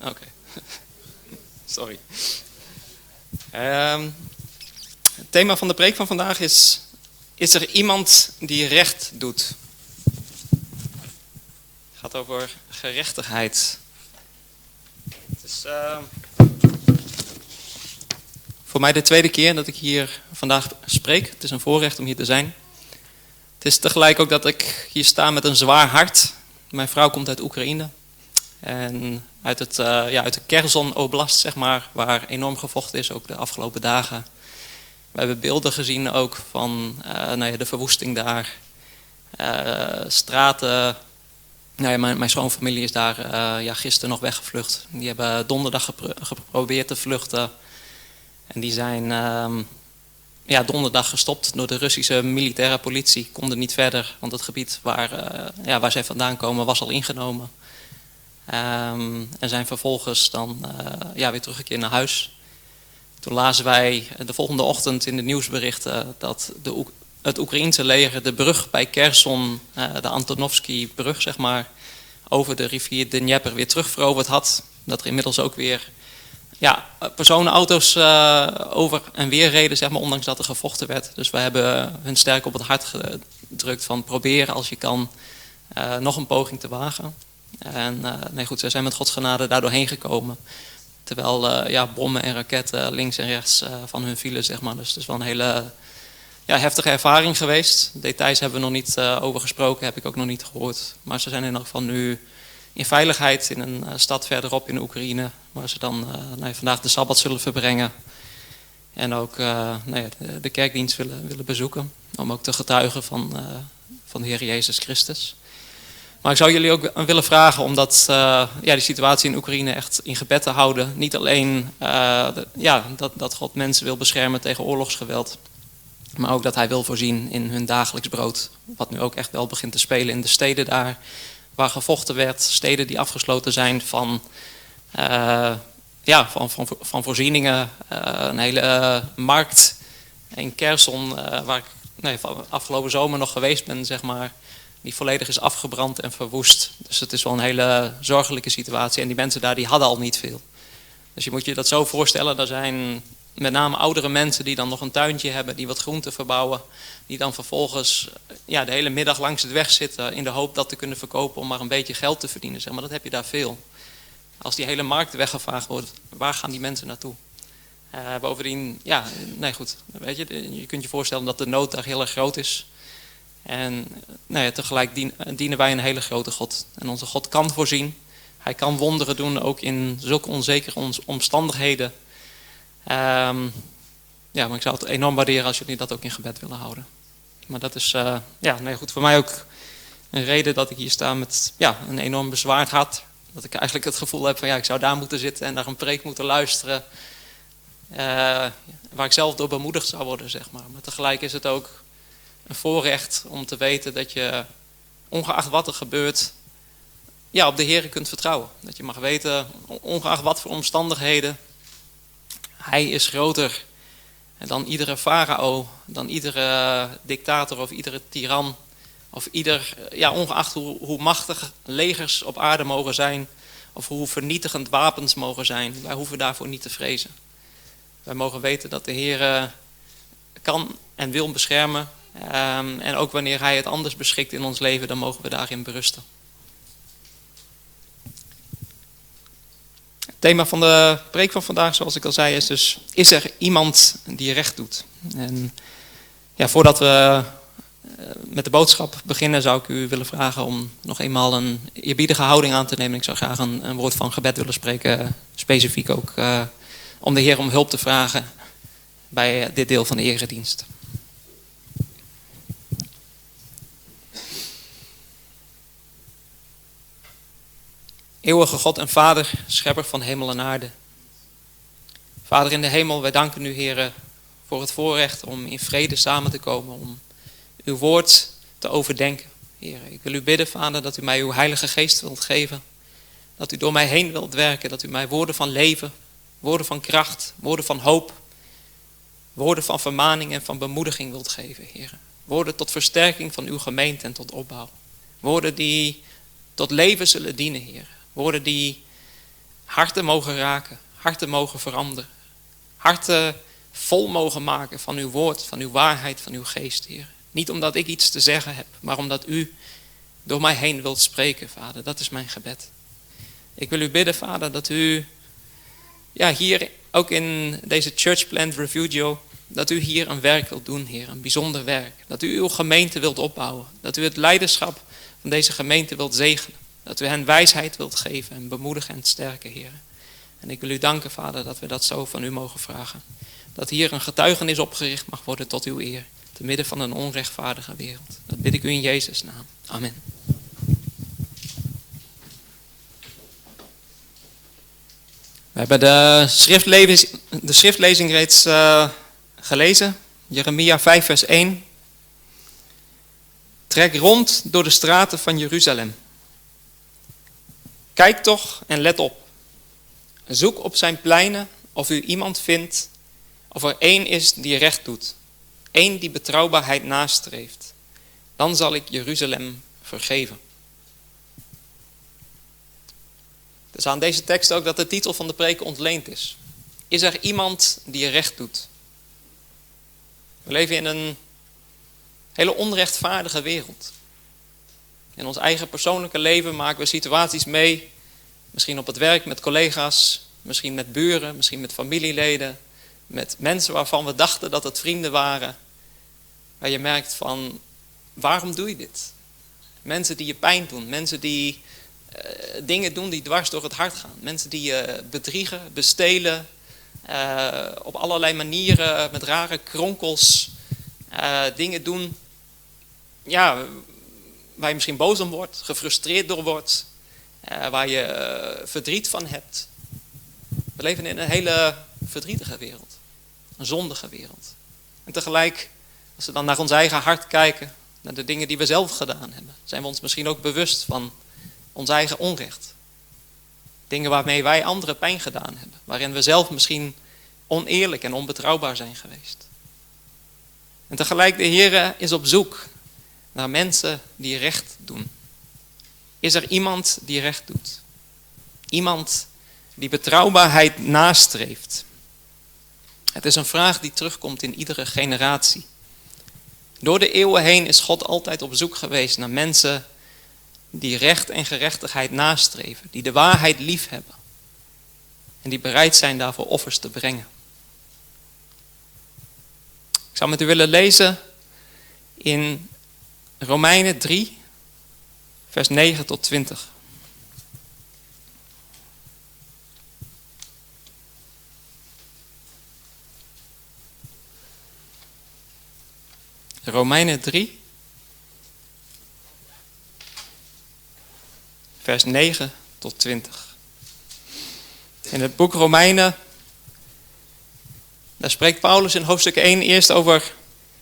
Oké. Sorry. Het thema van de preek van vandaag is er iemand die recht doet? Het gaat over gerechtigheid. Het is voor mij de tweede keer dat ik hier vandaag spreek. Het is een voorrecht om hier te zijn. Het is tegelijk ook dat ik hier sta met een zwaar hart. Mijn vrouw komt uit Oekraïne. En uit de Kherson Oblast, zeg maar, waar enorm gevochten is, ook de afgelopen dagen. We hebben beelden gezien ook van de verwoesting daar. Straten. Mijn schoonfamilie is daar gisteren nog weggevlucht. Die hebben donderdag geprobeerd te vluchten. En die zijn donderdag gestopt door de Russische militaire politie. Konden niet verder, want het gebied waar zij vandaan komen was al ingenomen. En zijn vervolgens dan weer teruggekeerd naar huis. Toen lazen wij de volgende ochtend in de nieuwsberichten dat het Oekraïense leger de brug bij Kherson, de Antonovsky-brug zeg maar, over de rivier de Dnieper weer terugveroverd had. Dat er inmiddels ook weer personenauto's over en weer reden, zeg maar, ondanks dat er gevochten werd. Dus we hebben hun sterk op het hart gedrukt van probeer als je kan nog een poging te wagen. En zij zijn met Gods genade daardoor heen gekomen. Terwijl bommen en raketten links en rechts van hun vielen, zeg maar. Dus het is wel een hele heftige ervaring geweest. Details hebben we nog niet over gesproken, heb ik ook nog niet gehoord. Maar ze zijn in elk geval nu in veiligheid in een stad verderop in de Oekraïne, waar ze dan vandaag de Sabbat zullen verbrengen. En ook de kerkdienst willen bezoeken, om ook te getuigen van de Heer Jezus Christus. Maar ik zou jullie ook willen vragen om die situatie in Oekraïne echt in gebed te houden. Niet alleen dat God mensen wil beschermen tegen oorlogsgeweld, maar ook dat hij wil voorzien in hun dagelijks brood. Wat nu ook echt wel begint te spelen in de steden daar, waar gevochten werd. Steden die afgesloten zijn van voorzieningen. Een hele markt in Kherson, waar ik afgelopen zomer nog geweest ben, zeg maar, die volledig is afgebrand en verwoest. Dus het is wel een hele zorgelijke situatie. En die mensen daar, die hadden al niet veel. Dus je moet je dat zo voorstellen. Er zijn met name oudere mensen die dan nog een tuintje hebben, die wat groenten verbouwen. Die dan vervolgens de hele middag langs de weg zitten in de hoop dat te kunnen verkopen om maar een beetje geld te verdienen. Zeg maar, dat heb je daar veel. Als die hele markt weggevaagd wordt, waar gaan die mensen naartoe? Bovendien, weet je kunt je voorstellen dat de nood daar heel erg groot is. En tegelijk dienen wij een hele grote God. En onze God kan voorzien. Hij kan wonderen doen, ook in zulke onzekere omstandigheden. Maar ik zou het enorm waarderen als jullie dat ook in gebed willen houden. Maar dat is voor mij ook een reden dat ik hier sta met een enorm bezwaard hart. Dat ik eigenlijk het gevoel heb van ik zou daar moeten zitten en naar een preek moeten luisteren. Waar ik zelf door bemoedigd zou worden, zeg maar. Maar tegelijk is het ook een voorrecht om te weten dat je, ongeacht wat er gebeurt, op de Heer kunt vertrouwen. Dat je mag weten, ongeacht wat voor omstandigheden, Hij is groter dan iedere farao, dan iedere dictator of iedere tiran. Of ongeacht hoe machtig legers op aarde mogen zijn, of hoe vernietigend wapens mogen zijn. Wij hoeven daarvoor niet te vrezen. Wij mogen weten dat de Heer kan en wil beschermen. En ook wanneer Hij het anders beschikt in ons leven, dan mogen we daarin berusten. Het thema van de preek van vandaag, zoals ik al zei, is dus: is er iemand die recht doet? En voordat we met de boodschap beginnen, zou ik u willen vragen om nog eenmaal een eerbiedige houding aan te nemen. Ik zou graag een woord van gebed willen spreken, specifiek ook om de Heer om hulp te vragen bij dit deel van de eredienst. Eeuwige God en Vader, schepper van hemel en aarde. Vader in de hemel, wij danken u, Heer, voor het voorrecht om in vrede samen te komen, om uw woord te overdenken. Heer, ik wil u bidden, Vader, dat u mij uw Heilige Geest wilt geven. Dat u door mij heen wilt werken, dat u mij woorden van leven, woorden van kracht, woorden van hoop, woorden van vermaning en van bemoediging wilt geven, Heer. Woorden tot versterking van uw gemeente en tot opbouw. Woorden die tot leven zullen dienen, Heer. Woorden die harten mogen raken, harten mogen veranderen. Harten vol mogen maken van uw woord, van uw waarheid, van uw geest, Heer. Niet omdat ik iets te zeggen heb, maar omdat u door mij heen wilt spreken, Vader. Dat is mijn gebed. Ik wil u bidden, Vader, dat u hier ook in deze Church Plant Refugio, dat u hier een werk wilt doen, Heer. Een bijzonder werk. Dat u uw gemeente wilt opbouwen. Dat u het leiderschap van deze gemeente wilt zegenen. Dat u hen wijsheid wilt geven en bemoedigen en sterken, Heer. En ik wil u danken, Vader, dat we dat zo van u mogen vragen. Dat hier een getuigenis opgericht mag worden tot uw eer. Te midden van een onrechtvaardige wereld. Dat bid ik u in Jezus' naam. Amen. We hebben de schriftlezing reeds gelezen. Jeremia 5 vers 1. Trek rond door de straten van Jeruzalem. Kijk toch en let op. Zoek op zijn pleinen of u iemand vindt, of er één is die recht doet. Eén die betrouwbaarheid nastreeft. Dan zal ik Jeruzalem vergeven. Dus aan deze tekst ook dat de titel van de preek ontleend is. Is er iemand die recht doet? We leven in een hele onrechtvaardige wereld. In ons eigen persoonlijke leven maken we situaties mee. Misschien op het werk met collega's, misschien met buren, misschien met familieleden. Met mensen waarvan we dachten dat het vrienden waren. Waar je merkt van, waarom doe je dit? Mensen die je pijn doen, mensen die dingen doen die dwars door het hart gaan. Mensen die je bedriegen, bestelen, op allerlei manieren met rare kronkels dingen doen. Ja, waar je misschien boos om wordt, gefrustreerd door wordt, waar je verdriet van hebt. We leven in een hele verdrietige wereld, een zondige wereld. En tegelijk, als we dan naar ons eigen hart kijken, naar de dingen die we zelf gedaan hebben, zijn we ons misschien ook bewust van ons eigen onrecht. Dingen waarmee wij anderen pijn gedaan hebben, waarin we zelf misschien oneerlijk en onbetrouwbaar zijn geweest. En tegelijk, de Heer is op zoek naar mensen die recht doen. Is er iemand die recht doet? Iemand die betrouwbaarheid nastreeft. Het is een vraag die terugkomt in iedere generatie. Door de eeuwen heen is God altijd op zoek geweest naar mensen die recht en gerechtigheid nastreven. Die de waarheid lief hebben. En die bereid zijn daarvoor offers te brengen. Ik zou met u willen lezen in Romeinen 3, vers 9 tot 20. Romeinen 3, vers 9 tot 20. In het boek Romeinen, daar spreekt Paulus in hoofdstuk 1 eerst over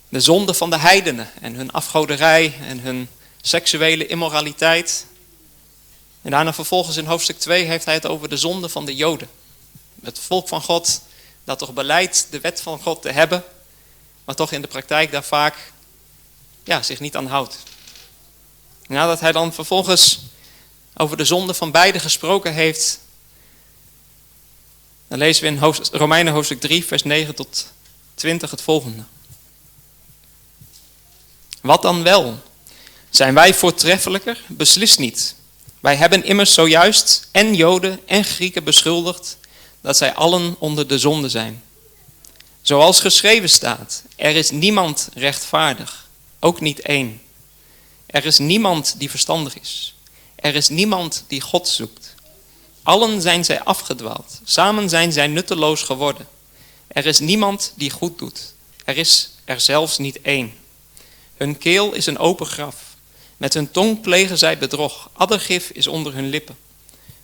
de zonde van de heidenen en hun afgoderij en hun seksuele immoraliteit. En daarna vervolgens in hoofdstuk 2 heeft hij het over de zonde van de Joden. Het volk van God dat toch beleidt de wet van God te hebben, maar toch in de praktijk daar vaak zich niet aan houdt. Nadat hij dan vervolgens over de zonde van beide gesproken heeft, dan lezen we in Romeinen hoofdstuk 3, vers 9 tot 20 het volgende. Wat dan wel? Zijn wij voortreffelijker? Beslist niet. Wij hebben immers zojuist en Joden en Grieken beschuldigd dat zij allen onder de zonde zijn. Zoals geschreven staat, er is niemand rechtvaardig, ook niet één. Er is niemand die verstandig is. Er is niemand die God zoekt. Allen zijn zij afgedwaald, samen zijn zij nutteloos geworden. Er is niemand die goed doet. Er is er zelfs niet één. Hun keel is een open graf. Met hun tong plegen zij bedrog. Addergif is onder hun lippen.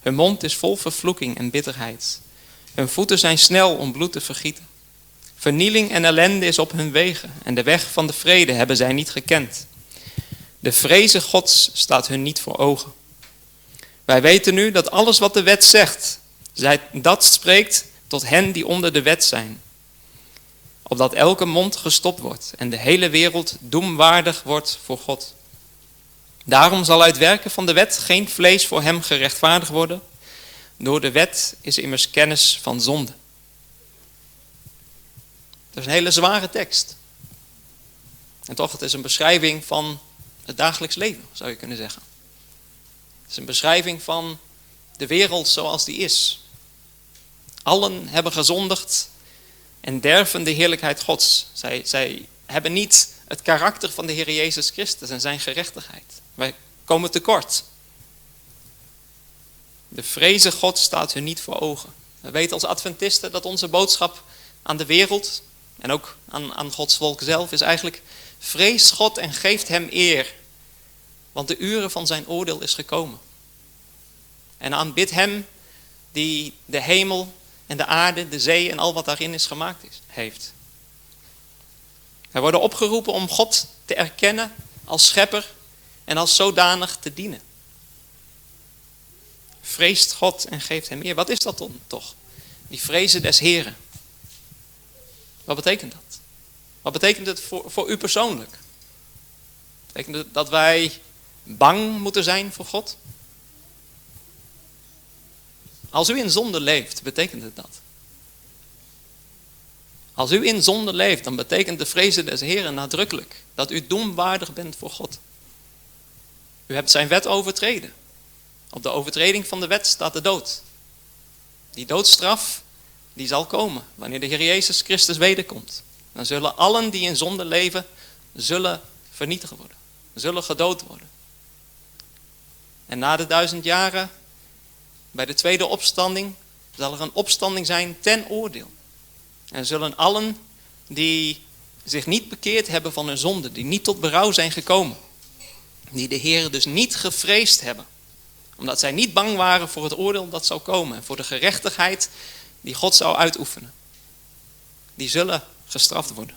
Hun mond is vol vervloeking en bitterheid. Hun voeten zijn snel om bloed te vergieten. Vernieling en ellende is op hun wegen. En de weg van de vrede hebben zij niet gekend. De vreze Gods staat hun niet voor ogen. Wij weten nu dat alles wat de wet zegt, dat spreekt tot hen die onder de wet zijn. Opdat elke mond gestopt wordt en de hele wereld doemwaardig wordt voor God. Daarom zal uit werken van de wet geen vlees voor hem gerechtvaardigd worden. Door de wet is immers kennis van zonde. Dat is een hele zware tekst. En toch, het is een beschrijving van het dagelijks leven, zou je kunnen zeggen. Het is een beschrijving van de wereld zoals die is. Allen hebben gezondigd en derven de heerlijkheid Gods. Zij hebben niet het karakter van de Heer Jezus Christus en zijn gerechtigheid. Wij komen tekort. De vreze God staat hun niet voor ogen. We weten als Adventisten dat onze boodschap aan de wereld en ook aan Gods volk zelf is eigenlijk: vrees God en geeft hem eer, want de uren van zijn oordeel is gekomen. En aanbid hem die de hemel en de aarde, de zee en al wat daarin is gemaakt heeft. Wij worden opgeroepen om God te erkennen als schepper en als zodanig te dienen. Vreest God en geeft hem eer. Wat is dat dan toch? Die vrezen des Heren. Wat betekent dat? Wat betekent het voor u persoonlijk? Betekent het dat wij bang moeten zijn voor God? Als u in zonde leeft, betekent het dat. Als u in zonde leeft, dan betekent de vrezen des Heren nadrukkelijk dat u doemwaardig bent voor God. U hebt zijn wet overtreden. Op de overtreding van de wet staat de dood. Die doodstraf, die zal komen wanneer de Heer Jezus Christus wederkomt. Dan zullen allen die in zonde leven, zullen vernietigd worden. Zullen gedood worden. En na de 1000 jaren, bij de tweede opstanding, zal er een opstanding zijn ten oordeel. En zullen allen die zich niet bekeerd hebben van hun zonde, die niet tot berouw zijn gekomen, die de Heer dus niet gevreesd hebben, omdat zij niet bang waren voor het oordeel dat zou komen en voor de gerechtigheid die God zou uitoefenen, die zullen gestraft worden.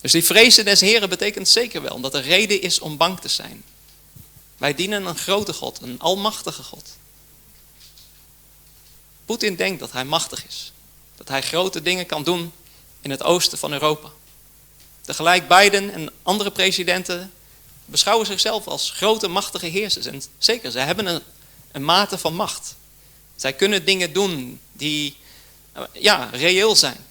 Dus die vrezen des Heren betekent zeker wel dat er reden is om bang te zijn. Wij dienen een grote God, een almachtige God. Poetin denkt dat hij machtig is. Dat hij grote dingen kan doen in het oosten van Europa. Tegelijk Biden en andere presidenten beschouwen zichzelf als grote machtige heersers. En zeker, zij hebben een mate van macht. Zij kunnen dingen doen die reëel zijn.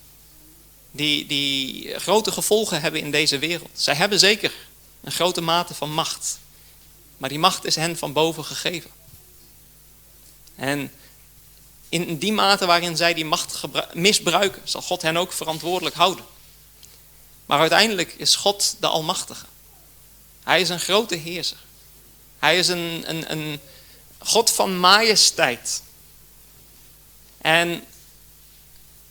Die grote gevolgen hebben in deze wereld. Zij hebben zeker een grote mate van macht. Maar die macht is hen van boven gegeven. En in die mate waarin zij die macht misbruiken, zal God hen ook verantwoordelijk houden. Maar uiteindelijk is God de Almachtige. Hij is een grote heerser. Hij is een God van majesteit. En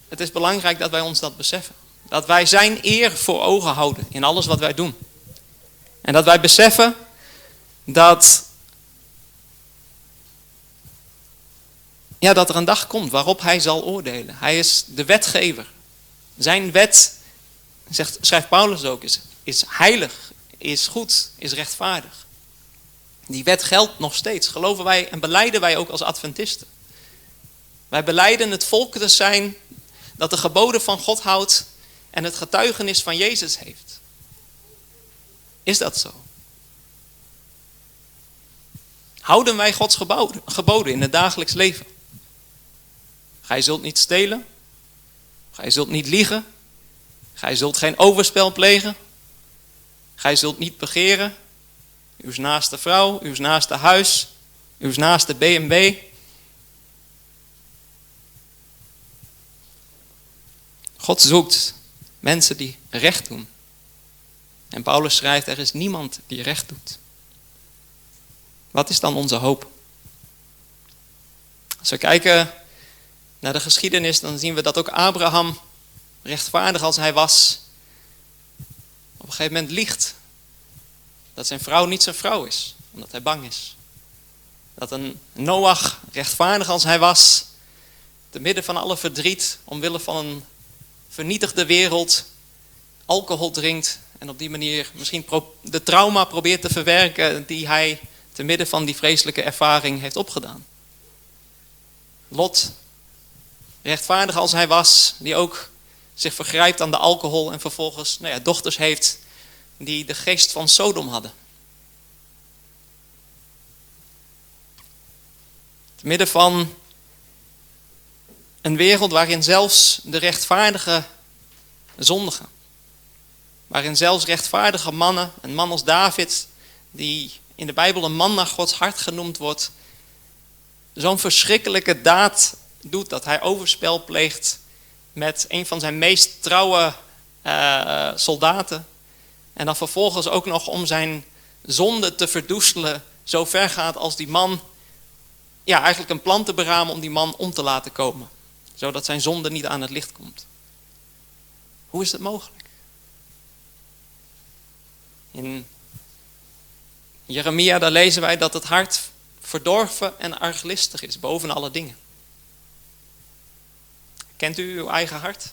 het is belangrijk dat wij ons dat beseffen. Dat wij zijn eer voor ogen houden in alles wat wij doen. En dat wij beseffen dat er een dag komt waarop hij zal oordelen. Hij is de wetgever. Zijn wet, schrijft Paulus ook, is heilig, is goed, is rechtvaardig. Die wet geldt nog steeds, geloven wij en belijden wij ook als Adventisten. Wij belijden het volk te zijn dat de geboden van God houdt en het getuigenis van Jezus heeft. Is dat zo? Houden wij Gods geboden in het dagelijks leven? Gij zult niet stelen. Gij zult niet liegen. Gij zult geen overspel plegen. Gij zult niet begeren. Uws naaste vrouw, uws naaste huis, uws naaste B&B. God zoekt mensen die recht doen. En Paulus schrijft, er is niemand die recht doet. Wat is dan onze hoop? Als we kijken naar de geschiedenis, dan zien we dat ook Abraham, rechtvaardig als hij was, op een gegeven moment liegt. Dat zijn vrouw niet zijn vrouw is, omdat hij bang is. Dat een Noach, rechtvaardig als hij was, te midden van alle verdriet, omwille van een vernietigde wereld, alcohol drinkt en op die manier misschien de trauma probeert te verwerken die hij te midden van die vreselijke ervaring heeft opgedaan. Lot, rechtvaardig als hij was, die ook zich vergrijpt aan de alcohol en vervolgens dochters heeft die de geest van Sodom hadden. Te midden van een wereld waarin zelfs de rechtvaardigen zondigen. Waarin zelfs rechtvaardige mannen, een man als David, die in de Bijbel een man naar Gods hart genoemd wordt, zo'n verschrikkelijke daad doet dat hij overspel pleegt met een van zijn meest trouwe soldaten. En dan vervolgens ook nog om zijn zonde te verdoezelen zo ver gaat als die man, eigenlijk een plan te beramen om die man om te laten komen. Zodat zijn zonde niet aan het licht komt. Hoe is het mogelijk? In Jeremia, daar lezen wij dat het hart verdorven en arglistig is, boven alle dingen. Kent u uw eigen hart?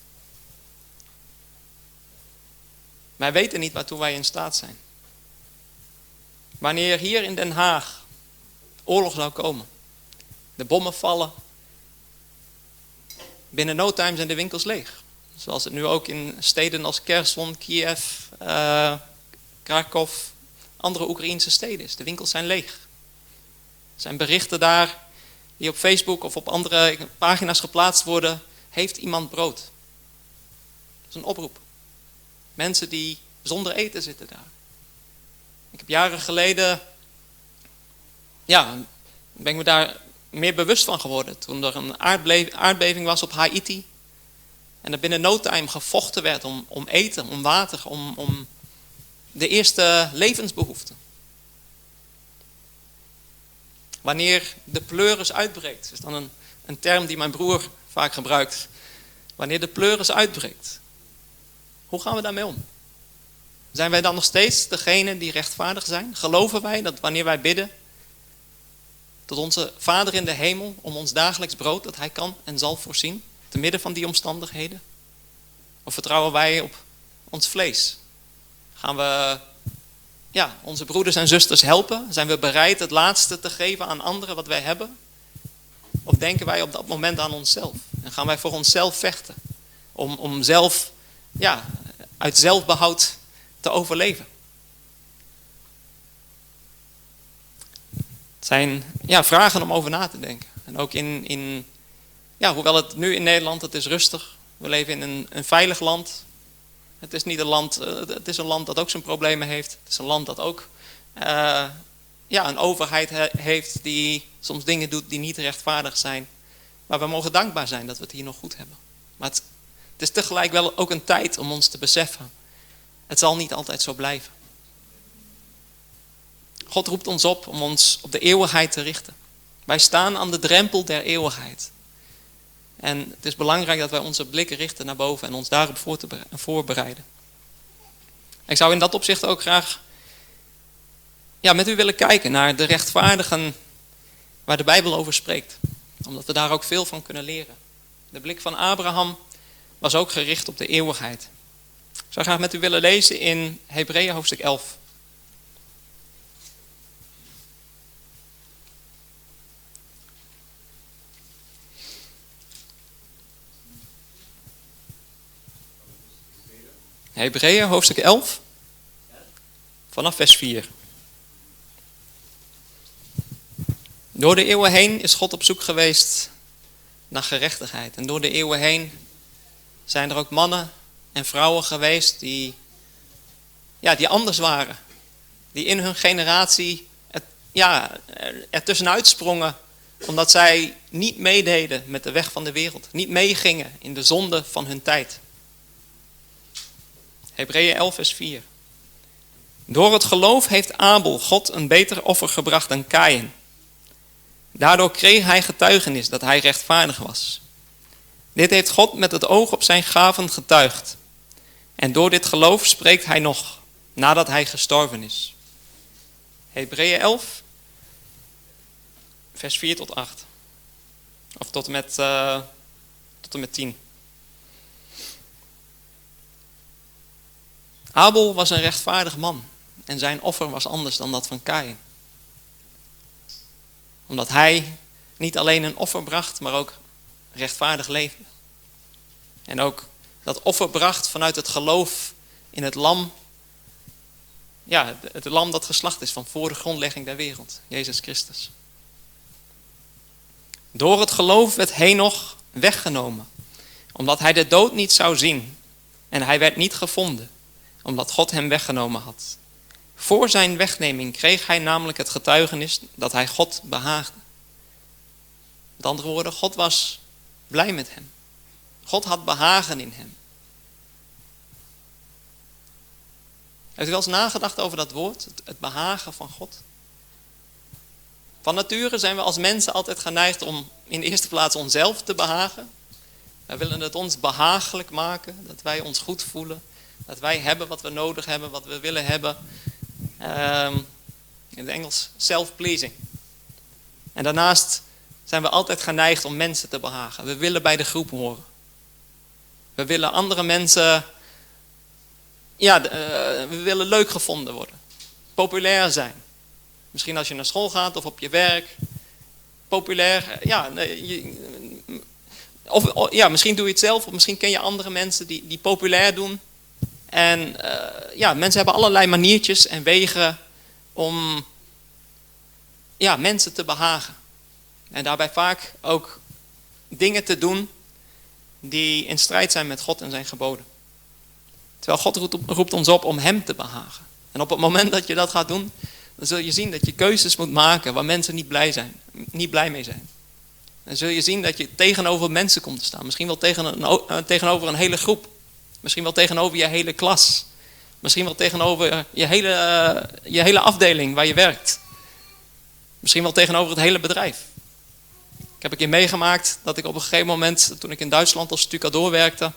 Wij weten niet waartoe wij in staat zijn. Wanneer hier in Den Haag oorlog zou komen, de bommen vallen, binnen no time zijn de winkels leeg. Zoals het nu ook in steden als Kherson, Kiev, Kharkov, andere Oekraïnse steden is. De winkels zijn leeg. Er zijn berichten daar die op Facebook of op andere pagina's geplaatst worden. Heeft iemand brood? Dat is een oproep. Mensen die zonder eten zitten daar. Ik heb jaren geleden, ben ik me daar meer bewust van geworden. Toen er een aardbeving was op Haiti. En er binnen no time gevochten werd om eten, om water, om de eerste levensbehoeften. Wanneer de pleuris uitbreekt, dat is dan een term die mijn broer vaak gebruikt. Wanneer de pleuris uitbreekt, hoe gaan we daarmee om? Zijn wij dan nog steeds degene die rechtvaardig zijn? Geloven wij dat wanneer wij bidden tot onze Vader in de hemel om ons dagelijks brood, dat Hij kan en zal voorzien, te midden van die omstandigheden? Of vertrouwen wij op ons vlees? Gaan we onze broeders en zusters helpen? Zijn we bereid het laatste te geven aan anderen wat wij hebben? Of denken wij op dat moment aan onszelf? En gaan wij voor onszelf vechten? Om zelf, uit zelfbehoud te overleven? Het zijn vragen om over na te denken. En ook hoewel het nu in Nederland, het is rustig. We leven in een veilig land. Het is niet een land, het is een land dat ook zijn problemen heeft. Het is een land dat ook een overheid heeft die soms dingen doet die niet rechtvaardig zijn. Maar we mogen dankbaar zijn dat we het hier nog goed hebben. Maar het is tegelijk wel ook een tijd om ons te beseffen. Het zal niet altijd zo blijven. God roept ons op om ons op de eeuwigheid te richten. Wij staan aan de drempel der eeuwigheid. En het is belangrijk dat wij onze blikken richten naar boven en ons daarop voorbereiden. Ik zou in dat opzicht ook graag met u willen kijken naar de rechtvaardigen waar de Bijbel over spreekt. Omdat we daar ook veel van kunnen leren. De blik van Abraham was ook gericht op de eeuwigheid. Ik zou graag met u willen lezen in Hebreeën hoofdstuk 11. Hebreeën hoofdstuk 11, vanaf vers 4. Door de eeuwen heen is God op zoek geweest naar gerechtigheid. En door de eeuwen heen zijn er ook mannen en vrouwen geweest die anders waren. Die in hun generatie er tussenuit sprongen, omdat zij niet meededen met de weg van de wereld. Niet meegingen in de zonde van hun tijd. Hebreeën 11 vers 4. Door het geloof heeft Abel God een beter offer gebracht dan Kaïn. Daardoor kreeg hij getuigenis dat hij rechtvaardig was. Dit heeft God met het oog op zijn gaven getuigd. En door dit geloof spreekt hij nog, nadat hij gestorven is. Hebreeën 11, vers 4 tot 8. Of tot en met 10. Abel was een rechtvaardig man en zijn offer was anders dan dat van Kaïn. Omdat hij niet alleen een offer bracht, maar ook rechtvaardig leefde. En ook dat offer bracht vanuit het geloof in het lam. Ja, het lam dat geslacht is van voor de grondlegging der wereld, Jezus Christus. Door het geloof werd Henoch weggenomen, omdat hij de dood niet zou zien. En hij werd niet gevonden, omdat God hem weggenomen had. Voor zijn wegneming kreeg hij namelijk het getuigenis dat hij God behaagde. Met andere woorden, God was blij met hem. God had behagen in hem. Heeft u wel eens nagedacht over dat woord, het behagen van God? Van nature zijn we als mensen altijd geneigd om in de eerste plaats onszelf te behagen. Wij willen het ons behagelijk maken, dat wij ons goed voelen. Dat wij hebben wat we nodig hebben, wat we willen hebben. In het Engels self-pleasing. En daarnaast zijn we altijd geneigd om mensen te behagen. We willen bij de groep horen. We willen andere mensen, we willen leuk gevonden worden. Populair zijn. Misschien als je naar school gaat of op je werk. Populair, misschien doe je het zelf of misschien ken je andere mensen die populair doen. En mensen hebben allerlei maniertjes en wegen om mensen te behagen. En daarbij vaak ook dingen te doen die in strijd zijn met God en zijn geboden. Terwijl God roept ons op om hem te behagen. En op het moment dat je dat gaat doen, dan zul je zien dat je keuzes moet maken waar mensen niet blij mee zijn. Dan zul je zien dat je tegenover mensen komt te staan. Misschien wel tegenover een hele groep. Misschien wel tegenover je hele klas. Misschien wel tegenover je hele afdeling waar je werkt. Misschien wel tegenover het hele bedrijf. Ik heb een keer meegemaakt dat ik op een gegeven moment, toen ik in Duitsland als stucadoor werkte,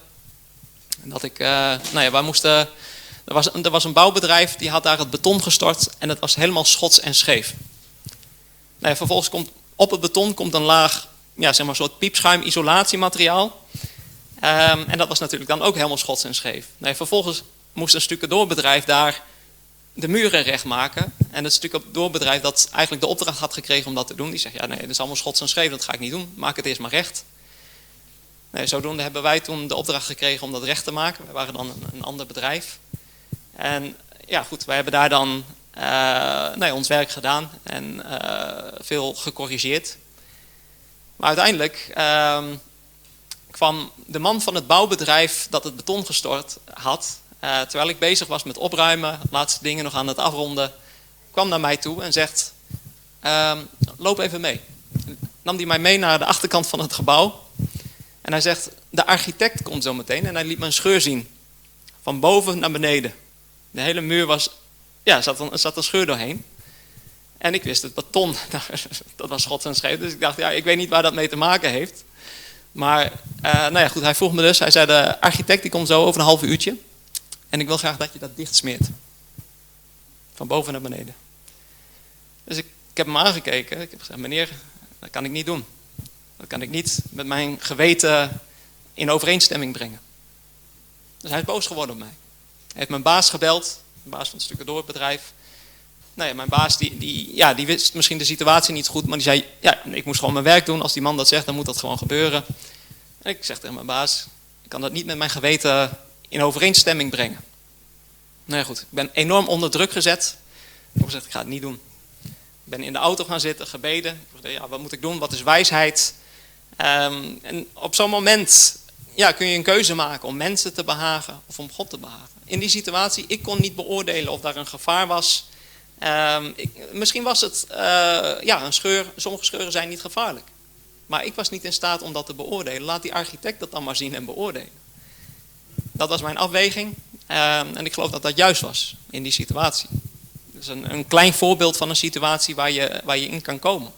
dat ik, er was een bouwbedrijf die had daar het beton gestort en het was helemaal schots en scheef. Vervolgens komt op het beton een laag, een soort piepschuim isolatiemateriaal. En dat was natuurlijk dan ook helemaal schots en scheef. Vervolgens moest een stucadoorbedrijf daar de muren recht maken. En het stucadoorbedrijf dat eigenlijk de opdracht had gekregen om dat te doen, die zegt, dat is allemaal schots en scheef, dat ga ik niet doen, maak het eerst maar recht. Zodoende hebben wij toen de opdracht gekregen om dat recht te maken. Wij waren dan een ander bedrijf. En wij hebben daar dan ons werk gedaan en veel gecorrigeerd. Maar uiteindelijk kwam de man van het bouwbedrijf dat het beton gestort had, terwijl ik bezig was met opruimen, laatste dingen nog aan het afronden, kwam naar mij toe en zegt, loop even mee. Nam hij mij mee naar de achterkant van het gebouw. En hij zegt, de architect komt zo meteen. En hij liet me een scheur zien. Van boven naar beneden. De hele muur zat een scheur doorheen. En ik wist het beton, dat was schots en scheef. Dus ik dacht, ik weet niet waar dat mee te maken heeft. Maar hij vroeg me dus. Hij zei, de architect die komt zo over een half uurtje. En ik wil graag dat je dat dicht smeert. Van boven naar beneden. Dus ik heb hem aangekeken. Ik heb gezegd, meneer, dat kan ik niet doen. Dat kan ik niet met mijn geweten in overeenstemming brengen. Dus hij is boos geworden op mij. Hij heeft mijn baas gebeld, de baas van het stucadoorbedrijf. Mijn baas die wist misschien de situatie niet goed, maar die zei, ik moest gewoon mijn werk doen. Als die man dat zegt, dan moet dat gewoon gebeuren. En ik zeg tegen mijn baas, ik kan dat niet met mijn geweten in overeenstemming brengen. Ik ben enorm onder druk gezet. Ik heb gezegd, ik ga het niet doen. Ik ben in de auto gaan zitten, gebeden. Ik dacht, wat moet ik doen? Wat is wijsheid? En op zo'n moment kun je een keuze maken om mensen te behagen of om God te behagen. In die situatie, ik kon niet beoordelen of daar een gevaar was. Misschien was het een scheur. Sommige scheuren zijn niet gevaarlijk. Maar ik was niet in staat om dat te beoordelen. Laat die architect dat dan maar zien en beoordelen. Dat was mijn afweging. En ik geloof dat dat juist was in die situatie. Dus een klein voorbeeld van een situatie waar je in kan komen.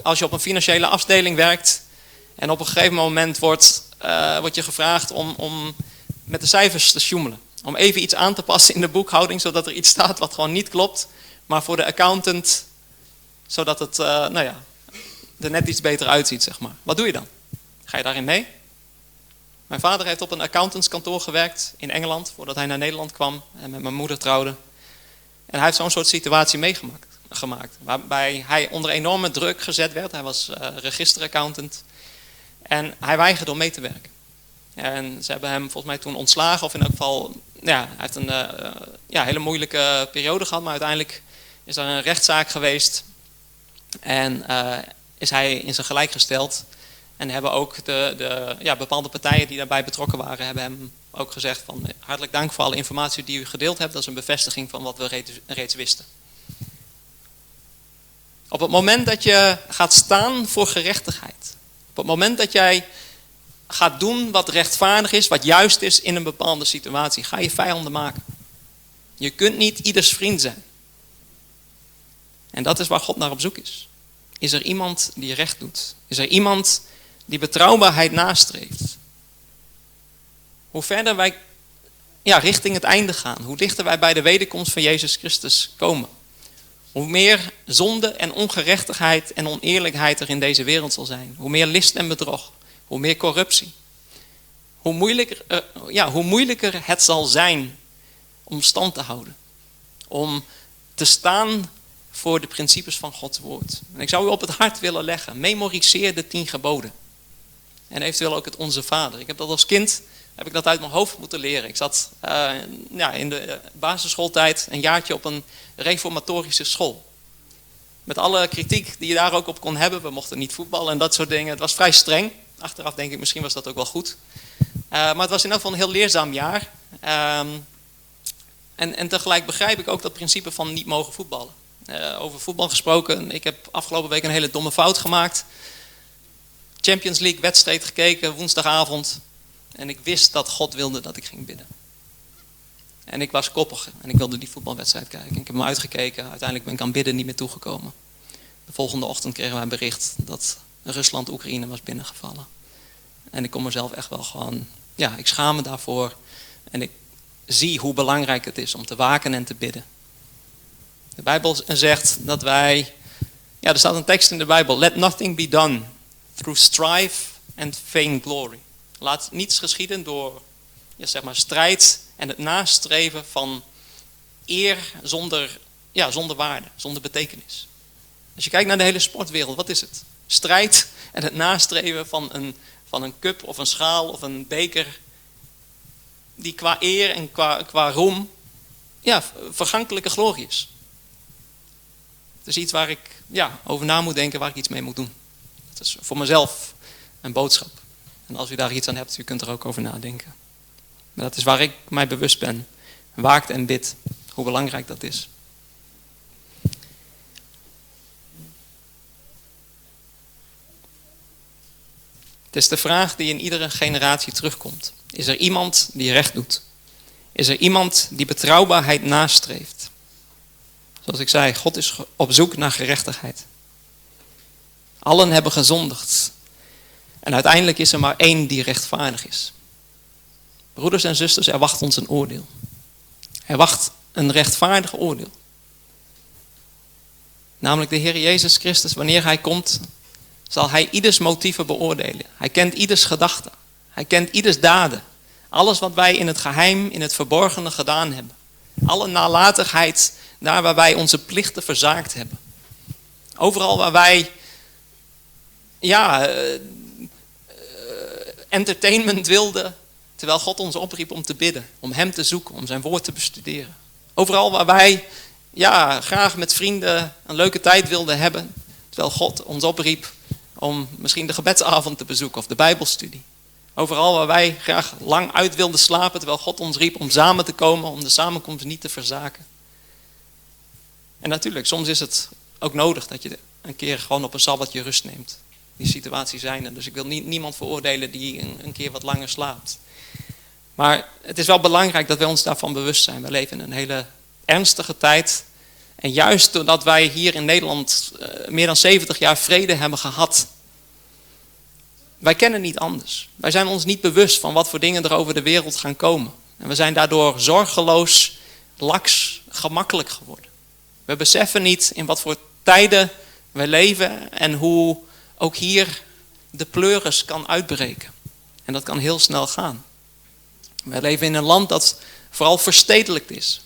Als je op een financiële afdeling werkt en op een gegeven moment wordt je gevraagd om met de cijfers te sjoemelen. Om even iets aan te passen in de boekhouding, zodat er iets staat wat gewoon niet klopt. Maar voor de accountant, zodat het er net iets beter uitziet, zeg maar. Wat doe je dan? Ga je daarin mee? Mijn vader heeft op een accountantskantoor gewerkt in Engeland, voordat hij naar Nederland kwam en met mijn moeder trouwde. En hij heeft zo'n soort situatie meegemaakt. Waarbij hij onder enorme druk gezet werd. Hij was registeraccountant. En hij weigerde om mee te werken. En ze hebben hem volgens mij toen ontslagen. Of in elk geval, hij heeft een hele moeilijke periode gehad. Maar uiteindelijk is er een rechtszaak geweest. En is hij in zijn gelijk gesteld. En hebben ook de bepaalde partijen die daarbij betrokken waren, hebben hem ook gezegd van hartelijk dank voor alle informatie die u gedeeld hebt. Dat is een bevestiging van wat we reeds wisten. Op het moment dat je gaat staan voor gerechtigheid. Op het moment dat jij gaat doen wat rechtvaardig is, wat juist is in een bepaalde situatie, ga je vijanden maken. Je kunt niet ieders vriend zijn. En dat is waar God naar op zoek is. Is er iemand die recht doet? Is er iemand die betrouwbaarheid nastreeft? Hoe verder wij richting het einde gaan, hoe dichter wij bij de wederkomst van Jezus Christus komen, hoe meer zonde en ongerechtigheid en oneerlijkheid er in deze wereld zal zijn. Hoe meer list en bedrog, hoe meer corruptie. Hoe moeilijker het zal zijn om stand te houden. Om te staan voor de principes van Gods woord. En ik zou u op het hart willen leggen. Memoriseer de 10 geboden. En eventueel ook het Onze Vader. Ik heb dat als kind uit mijn hoofd moeten leren. Ik zat in de basisschooltijd een jaartje op een reformatorische school. Met alle kritiek die je daar ook op kon hebben. We mochten niet voetballen en dat soort dingen. Het was vrij streng. Achteraf denk ik, misschien was dat ook wel goed. Maar het was in elk geval een heel leerzaam jaar. En tegelijk begrijp ik ook dat principe van niet mogen voetballen. Over voetbal gesproken, ik heb afgelopen week een hele domme fout gemaakt. Champions League wedstrijd gekeken, woensdagavond. En ik wist dat God wilde dat ik ging bidden. En ik was koppig en ik wilde die voetbalwedstrijd kijken. Ik heb hem uitgekeken, uiteindelijk ben ik aan bidden niet meer toegekomen. De volgende ochtend kregen wij een bericht dat Rusland Oekraïne was binnengevallen. En ik kon mezelf echt wel gewoon, ik schaam me daarvoor. En ik zie hoe belangrijk het is om te waken en te bidden. De Bijbel zegt dat wij, er staat een tekst in de Bijbel. Let nothing be done through strife and vain glory. Laat niets geschieden door strijd en het nastreven van eer zonder waarde, zonder betekenis. Als je kijkt naar de hele sportwereld, wat is het? Strijd en het nastreven van een cup of een schaal of een beker die qua eer en qua roem vergankelijke glorie is. Het is iets waar ik over na moet denken, waar ik iets mee moet doen. Het is voor mezelf een boodschap. En als u daar iets aan hebt, u kunt er ook over nadenken. Maar dat is waar ik mij bewust ben. Waakt en bid. Hoe belangrijk dat is. Het is de vraag die in iedere generatie terugkomt. Is er iemand die recht doet? Is er iemand die betrouwbaarheid nastreeft? Zoals ik zei, God is op zoek naar gerechtigheid. Allen hebben gezondigd. En uiteindelijk is er maar één die rechtvaardig is. Broeders en zusters, er wacht ons een oordeel. Er wacht een rechtvaardig oordeel. Namelijk de Heer Jezus Christus, wanneer Hij komt, zal Hij ieders motieven beoordelen. Hij kent ieders gedachten. Hij kent ieders daden. Alles wat wij in het geheim, in het verborgene gedaan hebben. Alle nalatigheid, daar waar wij onze plichten verzaakt hebben. Overal waar wij entertainment wilden, terwijl God ons opriep om te bidden, om Hem te zoeken, om zijn woord te bestuderen. Overal waar wij graag met vrienden een leuke tijd wilden hebben, terwijl God ons opriep om misschien de gebedsavond te bezoeken of de Bijbelstudie. Overal waar wij graag lang uit wilden slapen, terwijl God ons riep om samen te komen, om de samenkomst niet te verzaken. En natuurlijk, soms is het ook nodig dat je een keer gewoon op een sabbatje rust neemt. Die situaties zijn er, dus ik wil niemand veroordelen die een keer wat langer slaapt. Maar het is wel belangrijk dat wij ons daarvan bewust zijn. We leven in een hele ernstige tijd. En juist doordat wij hier in Nederland meer dan 70 jaar vrede hebben gehad. Wij kennen niet anders. Wij zijn ons niet bewust van wat voor dingen er over de wereld gaan komen. En we zijn daardoor zorgeloos, laks, gemakkelijk geworden. We beseffen niet in wat voor tijden we leven en hoe ook hier de pleuris kan uitbreken. En dat kan heel snel gaan. We leven in een land dat vooral verstedelijkt is.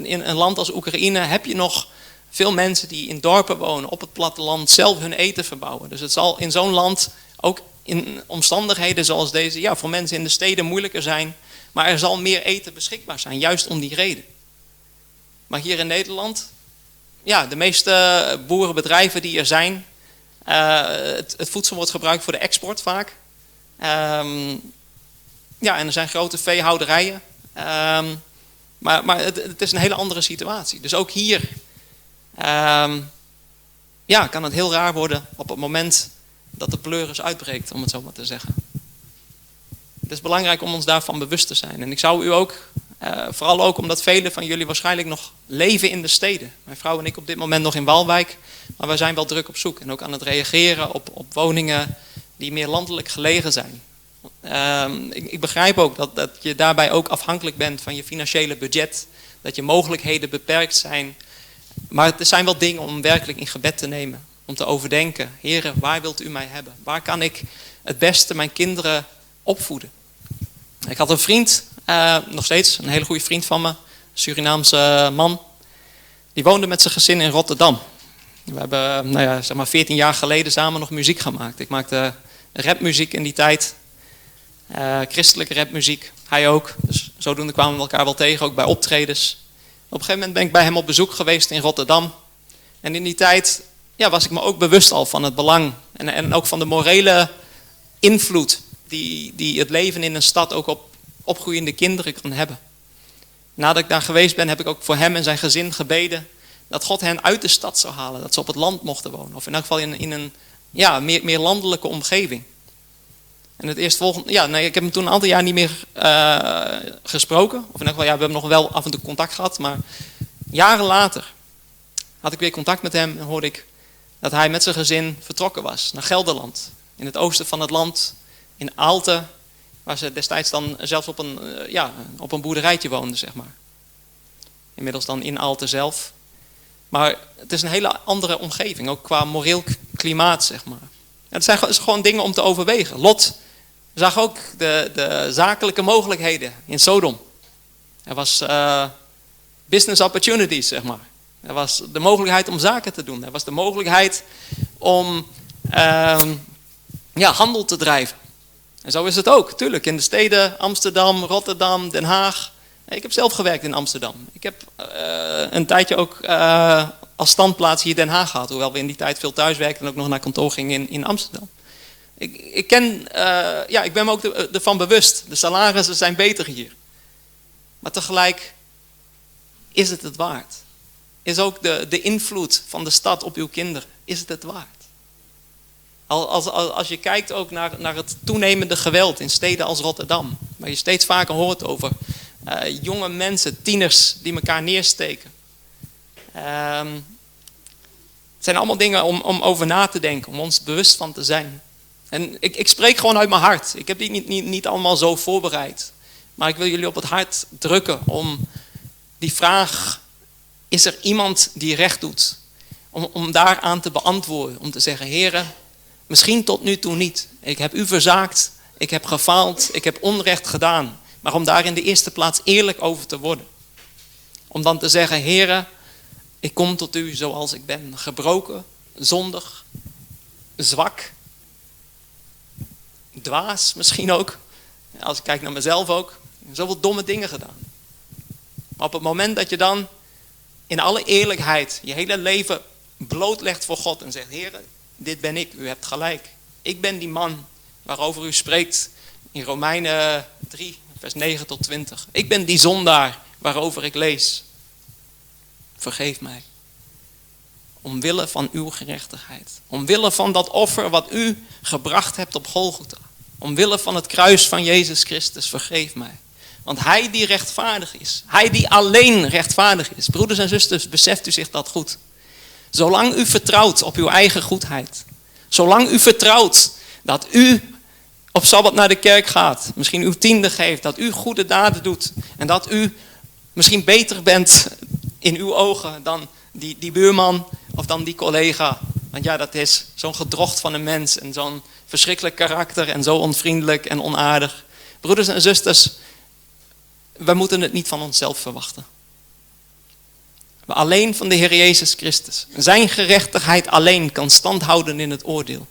In een land als Oekraïne heb je nog veel mensen die in dorpen wonen, op het platteland, zelf hun eten verbouwen. Dus het zal in zo'n land ook in omstandigheden zoals deze, voor mensen in de steden moeilijker zijn. Maar er zal meer eten beschikbaar zijn, juist om die reden. Maar hier in Nederland, de meeste boerenbedrijven die er zijn, het voedsel wordt gebruikt voor de export vaak. En er zijn grote veehouderijen. Maar het is een hele andere situatie. Dus ook hier kan het heel raar worden op het moment dat de pleuris uitbreekt, om het zo maar te zeggen. Het is belangrijk om ons daarvan bewust te zijn. En ik zou u ook, vooral ook omdat velen van jullie waarschijnlijk nog leven in de steden. Mijn vrouw en ik op dit moment nog in Waalwijk, maar wij zijn wel druk op zoek. En ook aan het reageren op woningen die meer landelijk gelegen zijn. Ik begrijp ook dat je daarbij ook afhankelijk bent van je financiële budget. Dat je mogelijkheden beperkt zijn. Maar het zijn wel dingen om werkelijk in gebed te nemen. Om te overdenken, Heere, waar wilt u mij hebben? Waar kan ik het beste mijn kinderen opvoeden? Ik had een vriend, nog steeds een hele goede vriend van me. Een Surinaamse man. Die woonde met zijn gezin in Rotterdam. We hebben 14 jaar geleden samen nog muziek gemaakt. Ik maakte rapmuziek in die tijd. Christelijke rapmuziek. Hij ook. Dus zodoende kwamen we elkaar wel tegen, ook bij optredens. Op een gegeven moment ben ik bij hem op bezoek geweest in Rotterdam. En in die tijd was ik me ook bewust al van het belang. En ook van de morele invloed die het leven in een stad ook op opgroeiende kinderen kan hebben. Nadat ik daar geweest ben, heb ik ook voor hem en zijn gezin gebeden dat God hen uit de stad zou halen. Dat ze op het land mochten wonen. Of in elk geval in een meer landelijke omgeving. En het eerstvolgende, ik heb hem toen een aantal jaar niet meer gesproken. Of in elk geval, we hebben nog wel af en toe contact gehad. Maar jaren later had ik weer contact met hem en hoorde ik dat hij met zijn gezin vertrokken was naar Gelderland. In het oosten van het land, in Aalten, waar ze destijds dan zelfs op een boerderijtje woonden, zeg maar. Inmiddels dan in Aalten zelf. Maar het is een hele andere omgeving, ook qua moreel klimaat, zeg maar. Het zijn gewoon dingen om te overwegen. Lot zag ook de zakelijke mogelijkheden in Sodom. Er was business opportunities, zeg maar. Er was de mogelijkheid om zaken te doen. Er was de mogelijkheid om handel te drijven. En zo is het ook, tuurlijk. In de steden Amsterdam, Rotterdam, Den Haag. Ik heb zelf gewerkt in Amsterdam. Ik heb een tijdje ook als standplaats hier Den Haag gehad. Hoewel we in die tijd veel thuis werkten en ook nog naar kantoor gingen in Amsterdam. Ik ben me ook ervan bewust. De salarissen zijn beter hier. Maar tegelijk is het waard. Is ook de invloed van de stad op uw kinderen, is het waard? Als je kijkt ook naar het toenemende geweld in steden als Rotterdam. Waar je steeds vaker hoort over jonge mensen, tieners die elkaar neersteken. Het zijn allemaal dingen om over na te denken, om ons bewust van te zijn. En ik spreek gewoon uit mijn hart. Ik heb die niet allemaal zo voorbereid. Maar ik wil jullie op het hart drukken om die vraag, is er iemand die recht doet? Om daaraan te beantwoorden, om te zeggen, Heere, misschien tot nu toe niet. Ik heb u verzaakt, ik heb gefaald, ik heb onrecht gedaan. Maar om daar in de eerste plaats eerlijk over te worden. Om dan te zeggen, Heere, ik kom tot u zoals ik ben. Gebroken, zondig, zwak, dwaas misschien ook. Als ik kijk naar mezelf ook. Zoveel domme dingen gedaan. Maar op het moment dat je dan in alle eerlijkheid je hele leven blootlegt voor God en zegt, Heere, dit ben ik, u hebt gelijk. Ik ben die man waarover u spreekt in Romeinen 3, vers 9 tot 20. Ik ben die zondaar waarover ik lees. Vergeef mij. Omwille van uw gerechtigheid. Omwille van dat offer wat u gebracht hebt op Golgotha. Omwille van het kruis van Jezus Christus, vergeef mij. Want hij die rechtvaardig is. Hij die alleen rechtvaardig is. Broeders en zusters, beseft u zich dat goed. Zolang u vertrouwt op uw eigen goedheid. Zolang u vertrouwt dat u op Sabbat naar de kerk gaat. Misschien uw tiende geeft. Dat u goede daden doet. En dat u misschien beter bent in uw ogen dan die buurman of dan die collega. Want ja, dat is zo'n gedrocht van een mens. En zo'n verschrikkelijk karakter. En zo onvriendelijk en onaardig. Broeders en zusters, we moeten het niet van onszelf verwachten. Maar alleen van de Heer Jezus Christus. Zijn gerechtigheid alleen kan stand houden in het oordeel.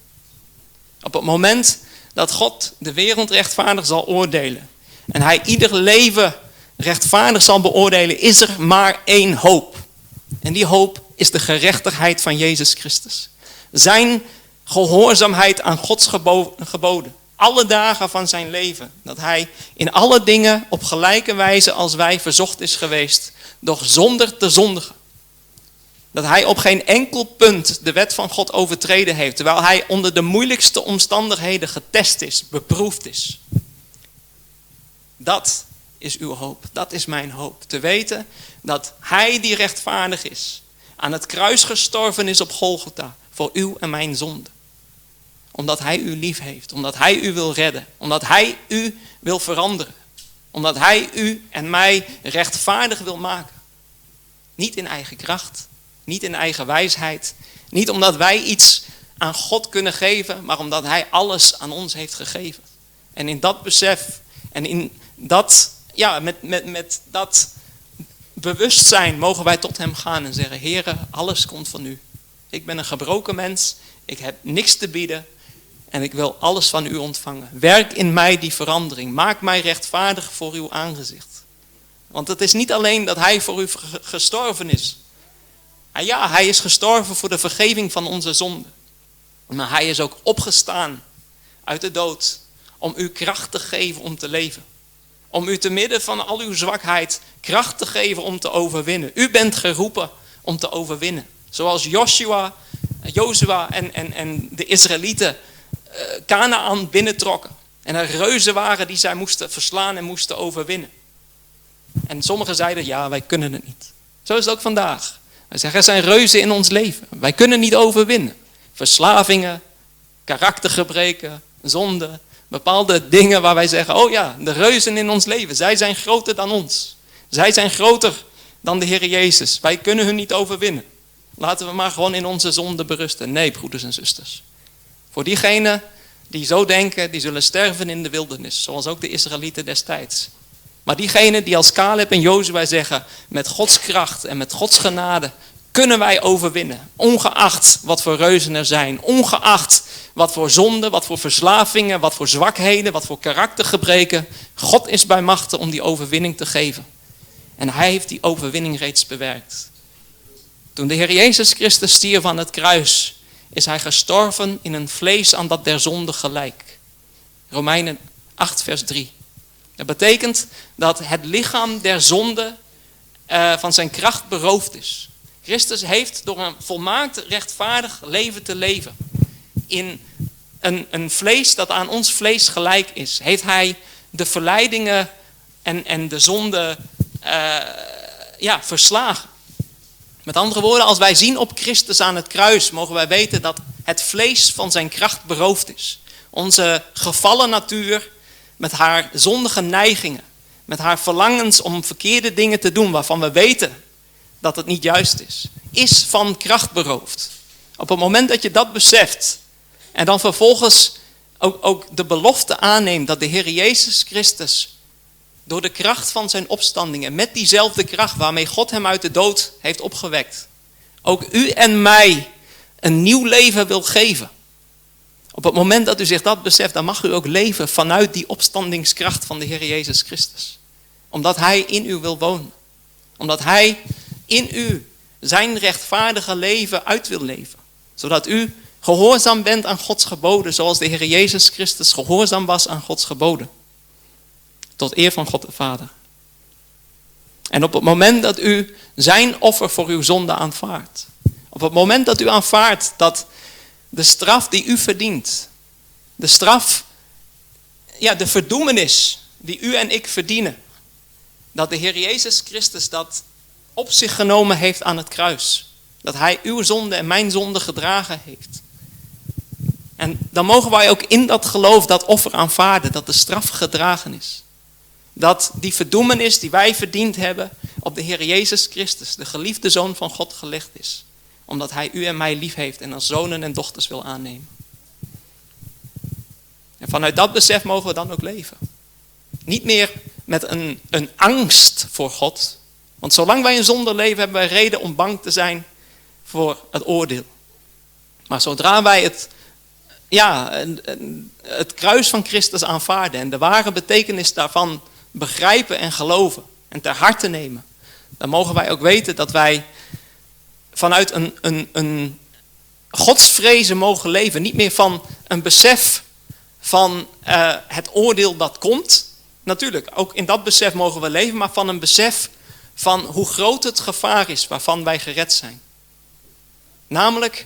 Op het moment dat God de wereld rechtvaardig zal oordelen. En hij ieder leven rechtvaardig zal beoordelen. Is er maar één hoop. En die hoop is de gerechtigheid van Jezus Christus. Zijn gehoorzaamheid aan Gods geboden. Alle dagen van zijn leven. Dat hij in alle dingen op gelijke wijze als wij verzocht is geweest. Doch zonder te zondigen. Dat hij op geen enkel punt de wet van God overtreden heeft. Terwijl hij onder de moeilijkste omstandigheden getest is, beproefd is. Dat is uw hoop. Dat is mijn hoop. Te weten dat hij die rechtvaardig is. Aan het kruis gestorven is op Golgotha. Voor uw en mijn zonde. Omdat hij u lief heeft. Omdat hij u wil redden. Omdat hij u wil veranderen. Omdat hij u en mij rechtvaardig wil maken. Niet in eigen kracht. Niet in eigen wijsheid. Niet omdat wij iets aan God kunnen geven. Maar omdat hij alles aan ons heeft gegeven. En in dat besef. En in dat, met dat bewustzijn mogen wij tot hem gaan. En zeggen, Heere, alles komt van u. Ik ben een gebroken mens. Ik heb niks te bieden. En ik wil alles van u ontvangen. Werk in mij die verandering. Maak mij rechtvaardig voor uw aangezicht. Want het is niet alleen dat hij voor u gestorven is. Ja, hij is gestorven voor de vergeving van onze zonden. Maar hij is ook opgestaan uit de dood. Om u kracht te geven om te leven. Om u te midden van al uw zwakheid kracht te geven om te overwinnen. U bent geroepen om te overwinnen. Zoals Jozua en de Israëlieten Kanaan binnentrokken. En er reuzen waren die zij moesten verslaan en moesten overwinnen. En sommigen zeiden, ja, wij kunnen het niet. Zo is het ook vandaag. Wij zeggen, er zijn reuzen in ons leven. Wij kunnen niet overwinnen. Verslavingen, karaktergebreken, zonde, bepaalde dingen waar wij zeggen, oh ja, de reuzen in ons leven, zij zijn groter dan ons. Zij zijn groter dan de Heer Jezus. Wij kunnen hun niet overwinnen. Laten we maar gewoon in onze zonde berusten. Nee, broeders en zusters. Voor diegenen die zo denken, die zullen sterven in de wildernis. Zoals ook de Israëlieten destijds. Maar diegenen die als Caleb en Jozua zeggen, met Gods kracht en met Gods genade kunnen wij overwinnen. Ongeacht wat voor reuzen er zijn. Ongeacht wat voor zonde, wat voor verslavingen, wat voor zwakheden, wat voor karaktergebreken. God is bij machte om die overwinning te geven. En hij heeft die overwinning reeds bewerkt. Toen de Heer Jezus Christus stierf aan het kruis, is hij gestorven in een vlees aan dat der zonde gelijk. Romeinen 8 vers 3. Dat betekent dat het lichaam der zonde van zijn kracht beroofd is. Christus heeft door een volmaakt rechtvaardig leven te leven. In een vlees dat aan ons vlees gelijk is. Heeft hij de verleidingen en de zonde verslagen. Met andere woorden, als wij zien op Christus aan het kruis, mogen wij weten dat het vlees van zijn kracht beroofd is. Onze gevallen natuur met haar zondige neigingen, met haar verlangens om verkeerde dingen te doen waarvan we weten dat het niet juist is van kracht beroofd. Op het moment dat je dat beseft en dan vervolgens ook de belofte aanneemt dat de Heer Jezus Christus door de kracht van zijn opstanding en met diezelfde kracht waarmee God hem uit de dood heeft opgewekt, ook u en mij een nieuw leven wil geven. Op het moment dat u zich dat beseft, dan mag u ook leven vanuit die opstandingskracht van de Heer Jezus Christus. Omdat hij in u wil wonen. Omdat hij in u zijn rechtvaardige leven uit wil leven. Zodat u gehoorzaam bent aan Gods geboden, zoals de Heer Jezus Christus gehoorzaam was aan Gods geboden. Tot eer van God de Vader. En op het moment dat u zijn offer voor uw zonde aanvaardt. Op het moment dat u aanvaardt dat de straf die u verdient. De straf, de verdoemenis die u en ik verdienen. Dat de Heer Jezus Christus dat op zich genomen heeft aan het kruis. Dat hij uw zonde en mijn zonde gedragen heeft. En dan mogen wij ook in dat geloof dat offer aanvaarden. Dat de straf gedragen is. Dat die verdoemenis die wij verdiend hebben op de Heer Jezus Christus, de geliefde Zoon van God, gelegd is. Omdat hij u en mij lief heeft en als zonen en dochters wil aannemen. En vanuit dat besef mogen we dan ook leven. Niet meer met een angst voor God. Want zolang wij in zonde leven hebben wij reden om bang te zijn voor het oordeel. Maar zodra wij het kruis van Christus aanvaarden en de ware betekenis daarvan begrijpen en geloven en ter harte nemen, dan mogen wij ook weten dat wij vanuit een godsvrezen mogen leven. Niet meer van een besef van het oordeel dat komt. Natuurlijk, ook in dat besef mogen we leven, maar van een besef van hoe groot het gevaar is waarvan wij gered zijn. Namelijk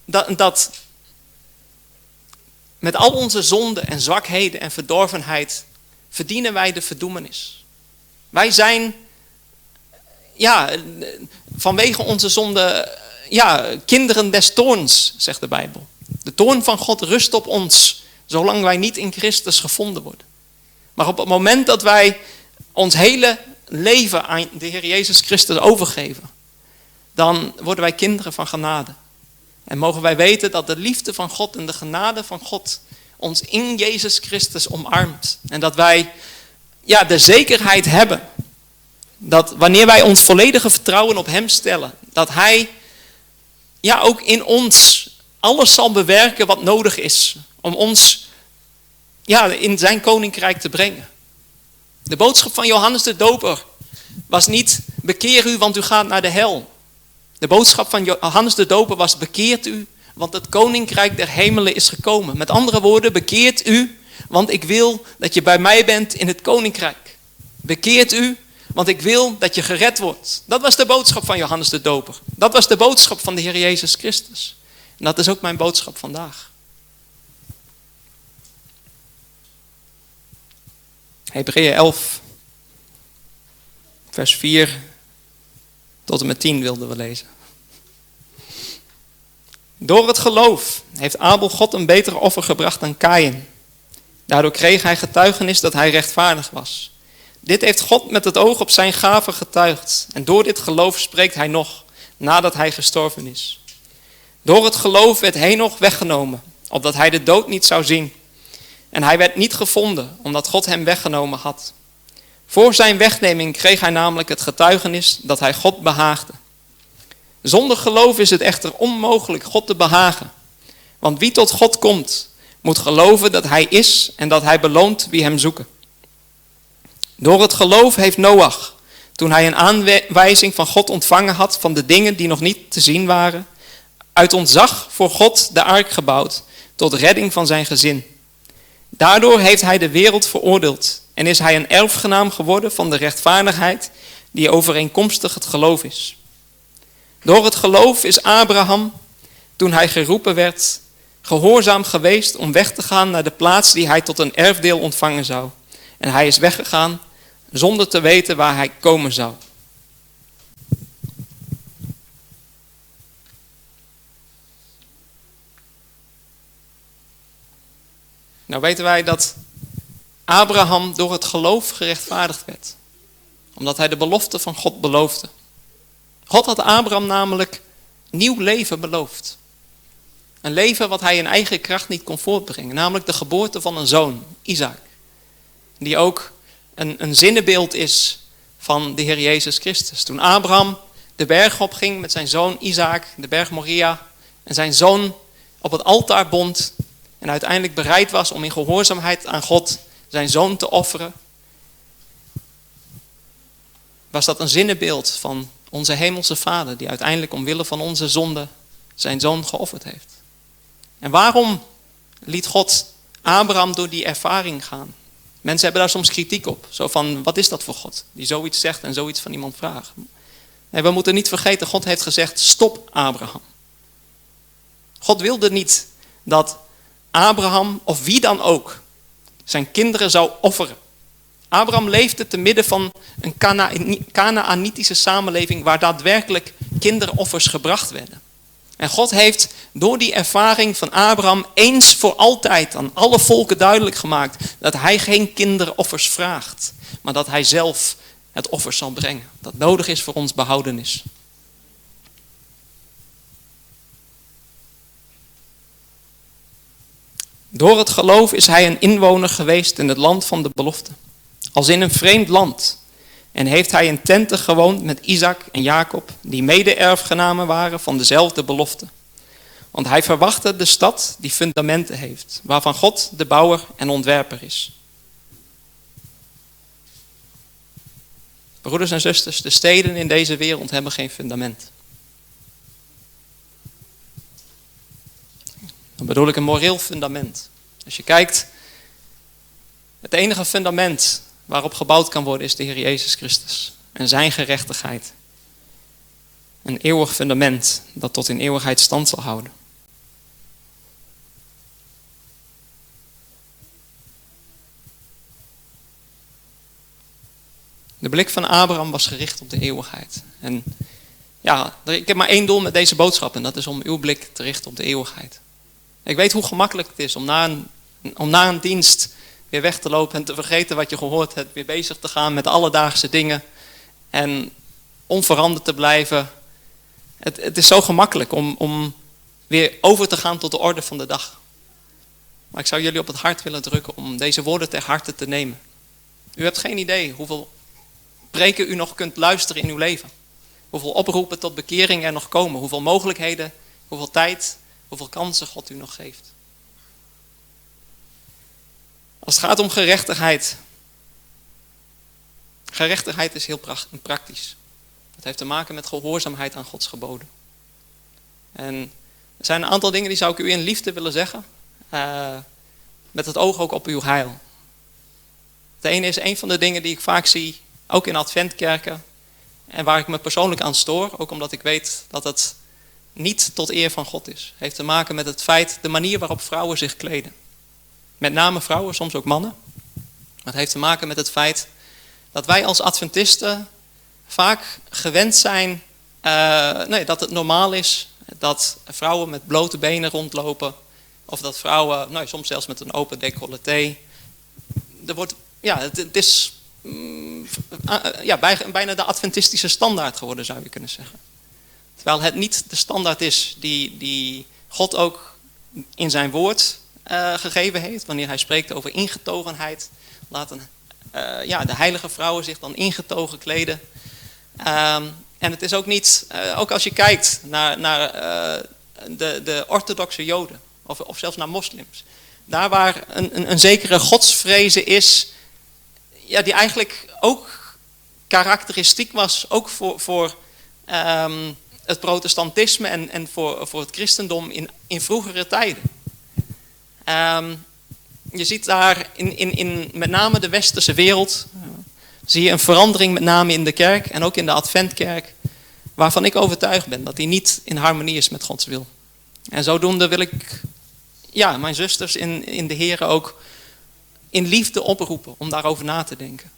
dat met al onze zonden en zwakheden en verdorvenheid verdienen wij de verdoemenis. Wij zijn vanwege onze zonde kinderen des toorns, zegt de Bijbel. De toorn van God rust op ons, zolang wij niet in Christus gevonden worden. Maar op het moment dat wij ons hele leven aan de Heer Jezus Christus overgeven, dan worden wij kinderen van genade. En mogen wij weten dat de liefde van God en de genade van God ons in Jezus Christus omarmt. En dat wij de zekerheid hebben dat wanneer wij ons volledige vertrouwen op Hem stellen, dat Hij ook in ons alles zal bewerken wat nodig is om ons in zijn koninkrijk te brengen. De boodschap van Johannes de Doper was niet: bekeer u, want u gaat naar de hel. De boodschap van Johannes de Doper was: bekeert u, want het koninkrijk der hemelen is gekomen. Met andere woorden, bekeert u, want ik wil dat je bij mij bent in het koninkrijk. Bekeert u, want ik wil dat je gered wordt. Dat was de boodschap van Johannes de Doper. Dat was de boodschap van de Heer Jezus Christus. En dat is ook mijn boodschap vandaag. Hebreeën 11, vers 4 tot en met 10 wilden we lezen. Door het geloof heeft Abel God een beter offer gebracht dan Kaïn. Daardoor kreeg hij getuigenis dat hij rechtvaardig was. Dit heeft God met het oog op zijn gave getuigd. En door dit geloof spreekt hij nog, nadat hij gestorven is. Door het geloof werd Henoch weggenomen, opdat hij de dood niet zou zien. En hij werd niet gevonden, omdat God hem weggenomen had. Voor zijn wegneming kreeg hij namelijk het getuigenis dat hij God behaagde. Zonder geloof is het echter onmogelijk God te behagen. Want wie tot God komt, moet geloven dat hij is en dat hij beloont wie hem zoeken. Door het geloof heeft Noach, toen hij een aanwijzing van God ontvangen had van de dingen die nog niet te zien waren, uit ontzag voor God de ark gebouwd, tot redding van zijn gezin. Daardoor heeft hij de wereld veroordeeld en is hij een erfgenaam geworden van de rechtvaardigheid die overeenkomstig het geloof is. Door het geloof is Abraham, toen hij geroepen werd, gehoorzaam geweest om weg te gaan naar de plaats die hij tot een erfdeel ontvangen zou. En hij is weggegaan zonder te weten waar hij komen zou. Nou weten wij dat Abraham door het geloof gerechtvaardigd werd. Omdat hij de belofte van God beloofde. God had Abraham namelijk nieuw leven beloofd. Een leven wat hij in eigen kracht niet kon voortbrengen. Namelijk de geboorte van een zoon, Isaac. Die ook een zinnebeeld is van de Heer Jezus Christus. Toen Abraham de berg opging met zijn zoon Isaac, de berg Moria, en zijn zoon op het altaar bond en uiteindelijk bereid was om in gehoorzaamheid aan God zijn zoon te offeren, was dat een zinnebeeld van onze hemelse Vader, die uiteindelijk omwille van onze zonde zijn zoon geofferd heeft. En waarom liet God Abraham door die ervaring gaan? Mensen hebben daar soms kritiek op. Zo van, wat is dat voor God? Die zoiets zegt en zoiets van iemand vraagt. Nee, we moeten niet vergeten, God heeft gezegd, stop Abraham. God wilde niet dat Abraham, of wie dan ook, zijn kinderen zou offeren. Abraham leefde te midden van een Kanaanitische samenleving waar daadwerkelijk kinderoffers gebracht werden. En God heeft door die ervaring van Abraham eens voor altijd aan alle volken duidelijk gemaakt dat hij geen kinderoffers vraagt, maar dat hij zelf het offer zal brengen. Dat nodig is voor ons behoudenis. Door het geloof is hij een inwoner geweest in het land van de belofte, als in een vreemd land. En heeft hij in tenten gewoond met Isaac en Jacob, die mede-erfgenamen waren van dezelfde belofte. Want hij verwachtte de stad die fundamenten heeft, waarvan God de bouwer en ontwerper is. Broeders en zusters, de steden in deze wereld hebben geen fundament. Dan bedoel ik een moreel fundament. Als je kijkt, het enige fundament waarop gebouwd kan worden is de Heer Jezus Christus. En zijn gerechtigheid. Een eeuwig fundament dat tot in eeuwigheid stand zal houden. De blik van Abraham was gericht op de eeuwigheid. En ja, ik heb maar één doel met deze boodschap en dat is om uw blik te richten op de eeuwigheid. Ik weet hoe gemakkelijk het is om na een dienst weer weg te lopen en te vergeten wat je gehoord hebt. Weer bezig te gaan met alledaagse dingen en onveranderd te blijven. Het is zo gemakkelijk om weer over te gaan tot de orde van de dag. Maar ik zou jullie op het hart willen drukken om deze woorden ter harte te nemen. U hebt geen idee hoeveel preken u nog kunt luisteren in uw leven. Hoeveel oproepen tot bekering er nog komen. Hoeveel mogelijkheden, hoeveel tijd, hoeveel kansen God u nog geeft. Als het gaat om gerechtigheid. Gerechtigheid is heel praktisch. Het heeft te maken met gehoorzaamheid aan Gods geboden. En er zijn een aantal dingen die zou ik u in liefde willen zeggen. Met het oog ook op uw heil. Het ene is een van de dingen die ik vaak zie, ook in adventkerken. En waar ik me persoonlijk aan stoor, ook omdat ik weet dat het niet tot eer van God is. Het heeft te maken met het feit, de manier waarop vrouwen zich kleden. Met name vrouwen, soms ook mannen. Maar het heeft te maken met het feit dat wij als Adventisten vaak gewend zijn, dat het normaal is dat vrouwen met blote benen rondlopen. Of dat vrouwen, soms zelfs met een open decolleté. Het is bijna de Adventistische standaard geworden, zou je kunnen zeggen. Terwijl het niet de standaard is die God ook in zijn woord gegeven heeft. Wanneer hij spreekt over ingetogenheid. Laten de heilige vrouwen zich dan ingetogen kleden. En het is ook niet, ook als je kijkt naar de orthodoxe joden. Of zelfs naar moslims. Daar waar een zekere godsvrezen is. Ja, die eigenlijk ook karakteristiek was. Ook voor het protestantisme en voor het christendom in vroegere tijden. Je ziet daar in met name de westerse wereld. Zie je een verandering met name in de kerk. En ook in de Adventkerk. Waarvan ik overtuigd ben dat die niet in harmonie is met Gods wil. En zodoende wil ik mijn zusters in de Heer ook in liefde oproepen om daarover na te denken.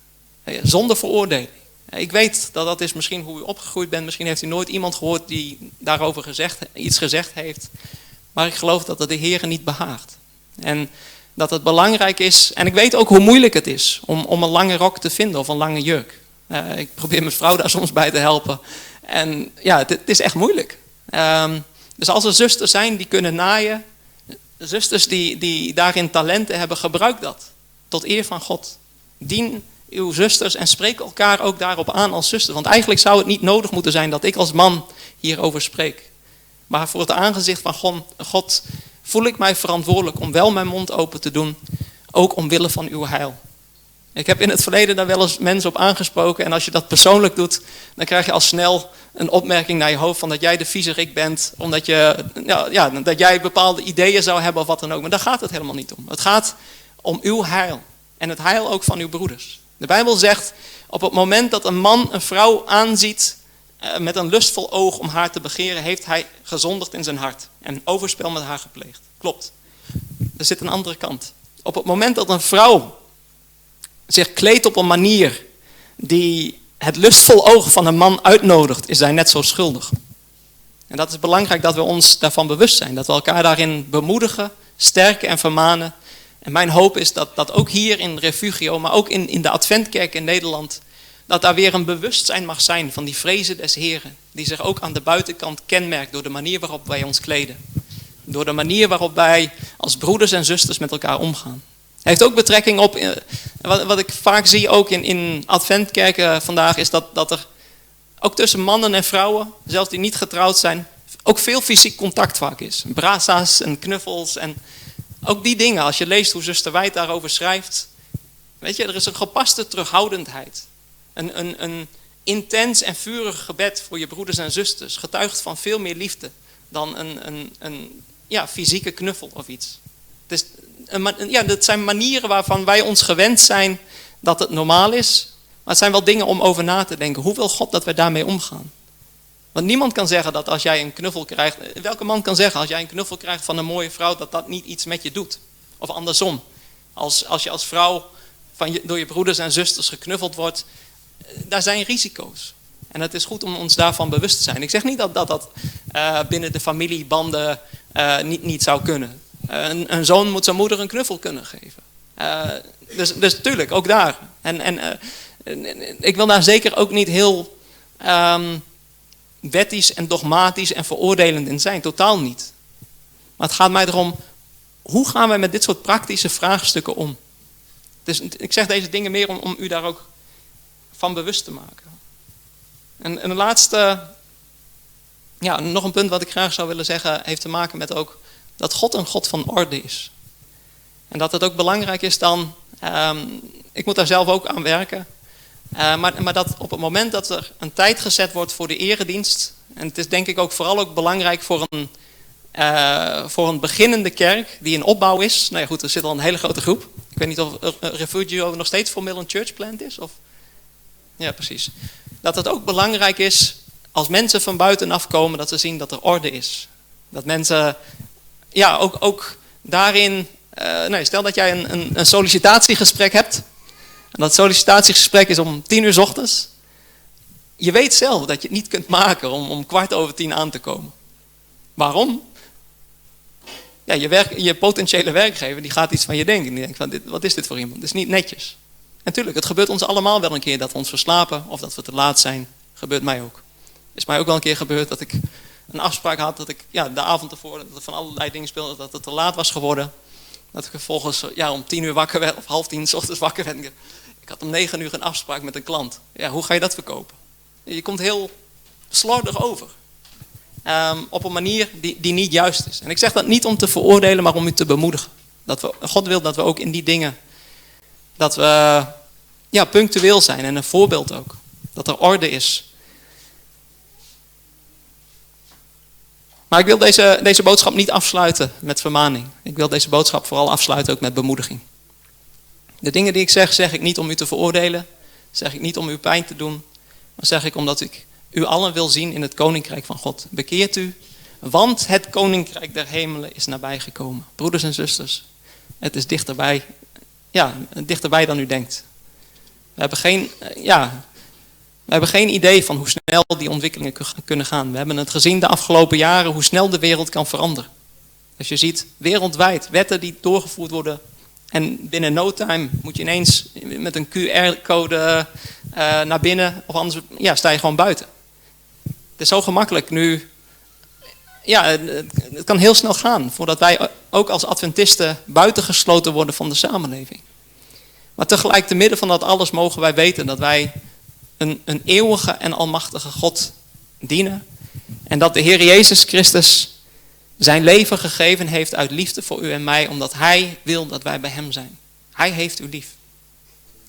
Zonder veroordeling. Ik weet dat is misschien hoe u opgegroeid bent. Misschien heeft u nooit iemand gehoord die daarover iets gezegd heeft. Maar ik geloof dat het de Heer niet behaagt. En dat het belangrijk is. En ik weet ook hoe moeilijk het is om een lange rok te vinden of een lange jurk. Ik probeer mijn vrouw daar soms bij te helpen. En het is echt moeilijk. Dus als er zusters zijn die kunnen naaien. Zusters die daarin talenten hebben, gebruik dat. Tot eer van God. Dien uw zusters en spreek elkaar ook daarop aan als zusters. Want eigenlijk zou het niet nodig moeten zijn dat ik als man hierover spreek. Maar voor het aangezicht van God voel ik mij verantwoordelijk om wel mijn mond open te doen. Ook omwille van uw heil. Ik heb in het verleden daar wel eens mensen op aangesproken. En als je dat persoonlijk doet, dan krijg je al snel een opmerking naar je hoofd van dat jij de viezerik bent. Omdat dat jij bepaalde ideeën zou hebben of wat dan ook. Maar daar gaat het helemaal niet om. Het gaat om uw heil. En het heil ook van uw broeders. De Bijbel zegt, op het moment dat een man een vrouw aanziet met een lustvol oog om haar te begeren, heeft hij gezondigd in zijn hart. En overspel met haar gepleegd. Klopt. Er zit een andere kant. Op het moment dat een vrouw zich kleedt op een manier die het lustvol oog van een man uitnodigt, is zij net zo schuldig. En dat is belangrijk dat we ons daarvan bewust zijn. Dat we elkaar daarin bemoedigen, sterken en vermanen. En mijn hoop is dat ook hier in Refugio, maar ook in de Adventkerk in Nederland, dat daar weer een bewustzijn mag zijn van die vrezen des Heren. Die zich ook aan de buitenkant kenmerkt door de manier waarop wij ons kleden. Door de manier waarop wij als broeders en zusters met elkaar omgaan. Het heeft ook betrekking op, wat ik vaak zie ook in Adventkerken vandaag, is dat er ook tussen mannen en vrouwen, zelfs die niet getrouwd zijn, ook veel fysiek contact vaak is. Brasa's en knuffels en ook die dingen. Als je leest hoe zuster Wijd daarover schrijft, weet je, er is een gepaste terughoudendheid. Een intens en vurig gebed voor je broeders en zusters getuigt van veel meer liefde dan een fysieke knuffel of iets. Dat zijn manieren waarvan wij ons gewend zijn dat het normaal is. Maar het zijn wel dingen om over na te denken. Hoe wil God dat wij daarmee omgaan? Want niemand kan zeggen dat als jij een knuffel krijgt... Welke man kan zeggen als jij een knuffel krijgt van een mooie vrouw... dat dat niet iets met je doet? Of andersom. Als je als vrouw door je broeders en zusters geknuffeld wordt... daar zijn risico's. En het is goed om ons daarvan bewust te zijn. Ik zeg niet dat binnen de familiebanden niet zou kunnen. Een zoon moet zijn moeder een knuffel kunnen geven. Dus tuurlijk, ook daar. En ik wil daar zeker ook niet heel wettisch en dogmatisch en veroordelend in zijn. Totaal niet. Maar het gaat mij erom, hoe gaan wij met dit soort praktische vraagstukken om? Dus ik zeg deze dingen meer om u daar ook van bewust te maken. En een laatste, nog een punt wat ik graag zou willen zeggen, heeft te maken met ook dat God een God van orde is. En dat het ook belangrijk is dan, ik moet daar zelf ook aan werken, maar dat op het moment dat er een tijd gezet wordt voor de eredienst, en het is denk ik ook vooral ook belangrijk voor een beginnende kerk die in opbouw is. Nou ja goed, er zit al een hele grote groep. Ik weet niet of Refugio nog steeds formeel een church plant is. Of... Ja, precies. Dat het ook belangrijk is als mensen van buitenaf komen dat ze zien dat er orde is. Dat mensen ook daarin... stel dat jij een sollicitatiegesprek hebt. En dat sollicitatiegesprek is om 10:00 's ochtends. Je weet zelf dat je het niet kunt maken om 9:15 aan te komen. Waarom? Ja, je potentiële werkgever die gaat iets van je denken. Die denkt van, wat is dit voor iemand? Dit is niet netjes. En natuurlijk, het gebeurt ons allemaal wel een keer dat we ons verslapen of dat we te laat zijn. Gebeurt mij ook. Het is mij ook wel een keer gebeurd dat ik een afspraak had, dat ik de avond ervoor dat er van allerlei dingen speelde, dat het te laat was geworden. Dat ik vervolgens om 10:00 wakker werd of 9:30 's ochtends wakker werd. Ik had om 9:00 een afspraak met een klant. Ja, hoe ga je dat verkopen? Je komt heel slordig over. Op een manier die niet juist is. En ik zeg dat niet om te veroordelen, maar om u te bemoedigen. God wil dat we ook in die dingen, dat we punctueel zijn en een voorbeeld ook. Dat er orde is. Maar ik wil deze boodschap niet afsluiten met vermaning. Ik wil deze boodschap vooral afsluiten ook met bemoediging. De dingen die ik zeg ik niet om u te veroordelen. Zeg ik niet om u pijn te doen. Maar zeg ik omdat ik u allen wil zien in het koninkrijk van God. Bekeert u, want het koninkrijk der hemelen is nabijgekomen. Broeders en zusters, het is dichterbij dan u denkt. We hebben geen idee van hoe snel die ontwikkelingen kunnen gaan. We hebben het gezien de afgelopen jaren hoe snel de wereld kan veranderen. Als je ziet wereldwijd wetten die doorgevoerd worden en binnen no time moet je ineens met een QR-code naar binnen of anders sta je gewoon buiten. Het is zo gemakkelijk nu. Het kan heel snel gaan voordat wij ook als Adventisten buitengesloten worden van de samenleving. Maar tegelijk te midden van dat alles mogen wij weten dat wij een eeuwige en almachtige God dienen. En dat de Heer Jezus Christus zijn leven gegeven heeft uit liefde voor u en mij, omdat Hij wil dat wij bij Hem zijn. Hij heeft u lief.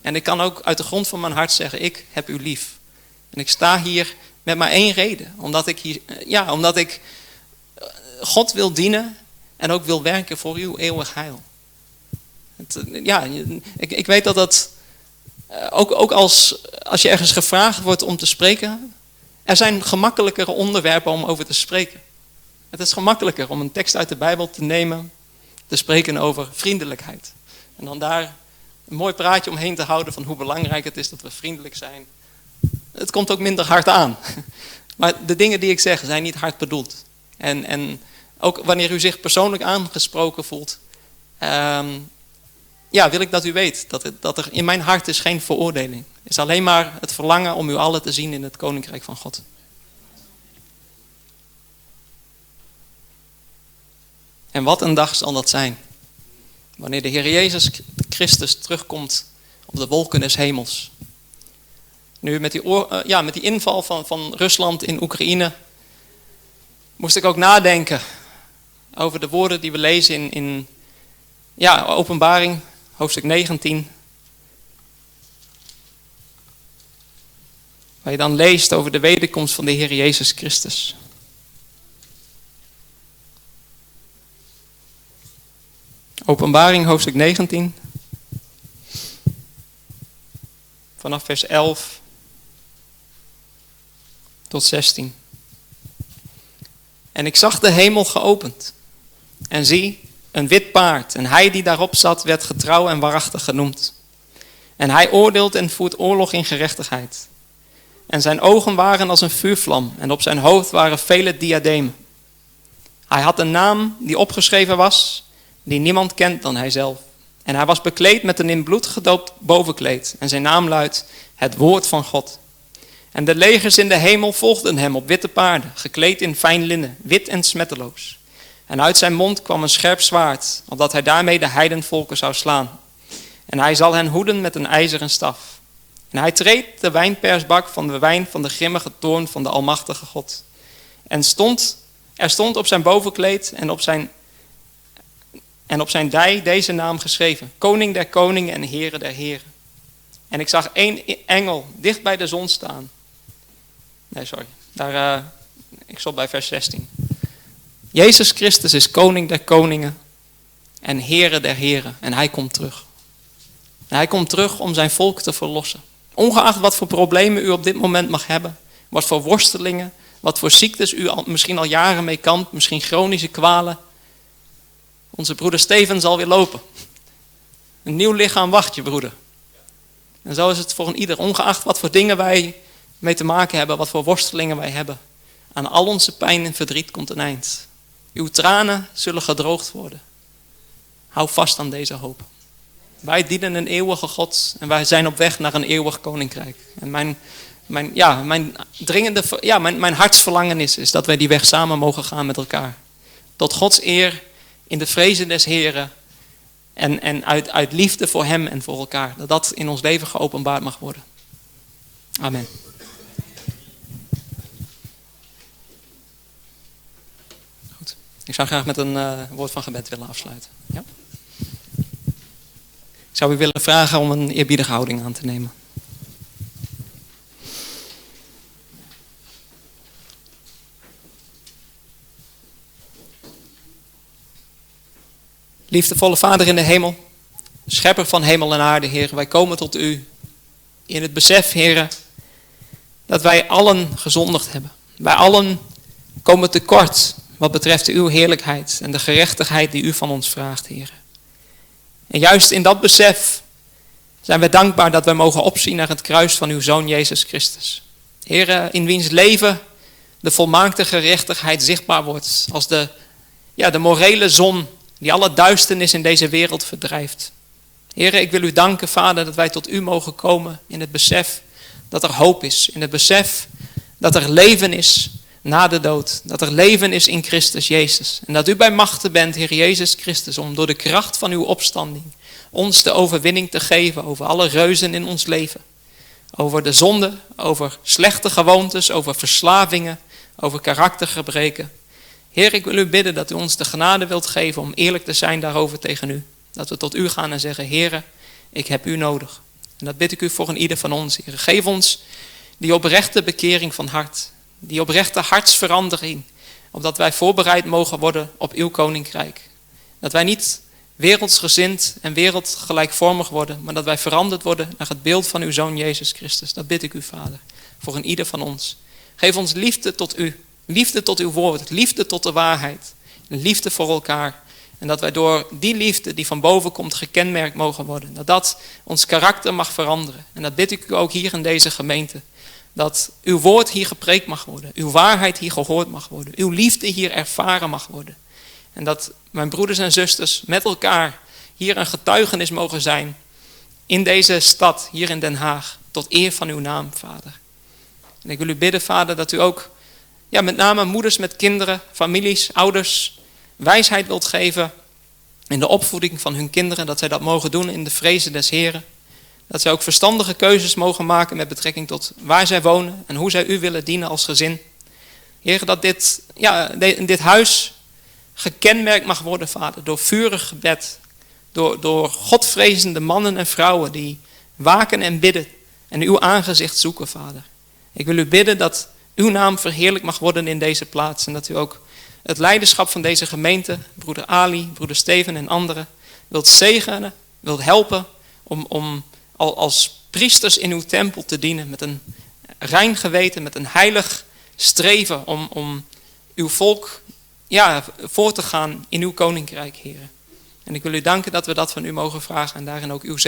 En ik kan ook uit de grond van mijn hart zeggen, ik heb u lief. En ik sta hier met maar één reden. Omdat ik God wil dienen en ook wil werken voor uw eeuwig heil. Ik weet dat ook als je ergens gevraagd wordt om te spreken, er zijn gemakkelijkere onderwerpen om over te spreken. Het is gemakkelijker om een tekst uit de Bijbel te nemen, te spreken over vriendelijkheid. En dan daar een mooi praatje omheen te houden van hoe belangrijk het is dat we vriendelijk zijn. Het komt ook minder hard aan. Maar de dingen die ik zeg zijn niet hard bedoeld. En ook wanneer u zich persoonlijk aangesproken voelt, wil ik dat u weet dat er in mijn hart is geen veroordeling. Het is alleen maar het verlangen om u allen te zien in het koninkrijk van God. En wat een dag zal dat zijn. Wanneer de Heer Jezus Christus terugkomt op de wolken des hemels. Nu met die inval van Rusland in Oekraïne moest ik ook nadenken over de woorden die we lezen in Openbaring, hoofdstuk 19. Waar je dan leest over de wederkomst van de Heer Jezus Christus. Openbaring hoofdstuk 19. Vanaf vers 11 tot 16. En ik zag de hemel geopend. En zie, een wit paard. En hij die daarop zat werd getrouw en waarachtig genoemd. En hij oordeelt en voert oorlog in gerechtigheid. En zijn ogen waren als een vuurvlam. En op zijn hoofd waren vele diademen. Hij had een naam die opgeschreven was, die niemand kent dan hijzelf. En hij was bekleed met een in bloed gedoopt bovenkleed. En zijn naam luidt, het woord van God. En de legers in de hemel volgden hem op witte paarden, gekleed in fijn linnen, wit en smetteloos. En uit zijn mond kwam een scherp zwaard, opdat hij daarmee de heidenvolken zou slaan. En hij zal hen hoeden met een ijzeren staf. En hij treedt de wijnpersbak van de wijn van de grimmige toorn van de almachtige God. En er stond op zijn bovenkleed en op zijn dij deze naam geschreven. Koning der koningen en Heere der heren. En ik zag 1 engel dicht bij de zon staan. Ik stop bij vers 16. Jezus Christus is koning der koningen en Heere der heren. En hij komt terug. En hij komt terug om zijn volk te verlossen. Ongeacht wat voor problemen u op dit moment mag hebben. Wat voor worstelingen. Wat voor ziektes u misschien al jaren mee kampt. Misschien chronische kwalen. Onze broeder Steven zal weer lopen. Een nieuw lichaam wacht je, broeder. En zo is het voor een ieder. Ongeacht wat voor dingen wij mee te maken hebben. Wat voor worstelingen wij hebben. Aan al onze pijn en verdriet komt een eind. Uw tranen zullen gedroogd worden. Hou vast aan deze hoop. Wij dienen een eeuwige God. En wij zijn op weg naar een eeuwig koninkrijk. En mijn hartsverlangen is dat wij die weg samen mogen gaan met elkaar. Tot Gods eer in de vrezen des Heren. En uit liefde voor hem en voor elkaar. Dat dat in ons leven geopenbaard mag worden. Amen. Goed. Ik zou graag met een woord van gebed willen afsluiten. Ja? Ik zou u willen vragen om een eerbiedige houding aan te nemen. Liefdevolle Vader in de hemel, schepper van hemel en aarde, Heer, wij komen tot u in het besef, Heer, dat wij allen gezondigd hebben. Wij allen komen tekort wat betreft uw heerlijkheid en de gerechtigheid die u van ons vraagt, Heer. En juist in dat besef zijn we dankbaar dat wij mogen opzien naar het kruis van uw Zoon Jezus Christus. Heer, in wiens leven de volmaakte gerechtigheid zichtbaar wordt als de morele zon die alle duisternis in deze wereld verdrijft. Heer, ik wil u danken, Vader, dat wij tot u mogen komen in het besef dat er hoop is. In het besef dat er leven is na de dood. Dat er leven is in Christus Jezus. En dat u bij machten bent, Heer Jezus Christus, om door de kracht van uw opstanding ons de overwinning te geven over alle reuzen in ons leven. Over de zonde, over slechte gewoontes, over verslavingen, over karaktergebreken. Heer, ik wil u bidden dat u ons de genade wilt geven om eerlijk te zijn daarover tegen u. Dat we tot u gaan en zeggen, Heer, ik heb u nodig. En dat bid ik u voor een ieder van ons, Heer. Geef ons die oprechte bekering van hart. Die oprechte hartsverandering. Opdat wij voorbereid mogen worden op uw koninkrijk. Dat wij niet wereldsgezind en wereldgelijkvormig worden. Maar dat wij veranderd worden naar het beeld van uw Zoon Jezus Christus. Dat bid ik u, Vader. Voor een ieder van ons. Geef ons liefde tot u. Liefde tot uw woord. Liefde tot de waarheid. Liefde voor elkaar. En dat wij door die liefde die van boven komt gekenmerkt mogen worden. Dat ons karakter mag veranderen. En dat bid ik u ook hier in deze gemeente. Dat uw woord hier gepreekt mag worden. Uw waarheid hier gehoord mag worden. Uw liefde hier ervaren mag worden. En dat mijn broeders en zusters met elkaar hier een getuigenis mogen zijn. In deze stad, hier in Den Haag. Tot eer van uw naam, Vader. En ik wil u bidden, Vader, dat u ook met name moeders met kinderen, families, ouders, wijsheid wilt geven in de opvoeding van hun kinderen. Dat zij dat mogen doen in de vrezen des Heren. Dat zij ook verstandige keuzes mogen maken met betrekking tot waar zij wonen en hoe zij u willen dienen als gezin. Heer, dat dit huis gekenmerkt mag worden, Vader, door vurig gebed. Door godvrezende mannen en vrouwen die waken en bidden en uw aangezicht zoeken, Vader. Ik wil u bidden dat uw naam verheerlijk mag worden in deze plaats. En dat u ook het leiderschap van deze gemeente, broeder Ali, broeder Steven en anderen, wilt zegenen, wilt helpen om als priesters in uw tempel te dienen. Met een rein geweten, met een heilig streven om uw volk voor te gaan in uw koninkrijk, Heer. En ik wil u danken dat we dat van u mogen vragen en daarin ook uw zegen.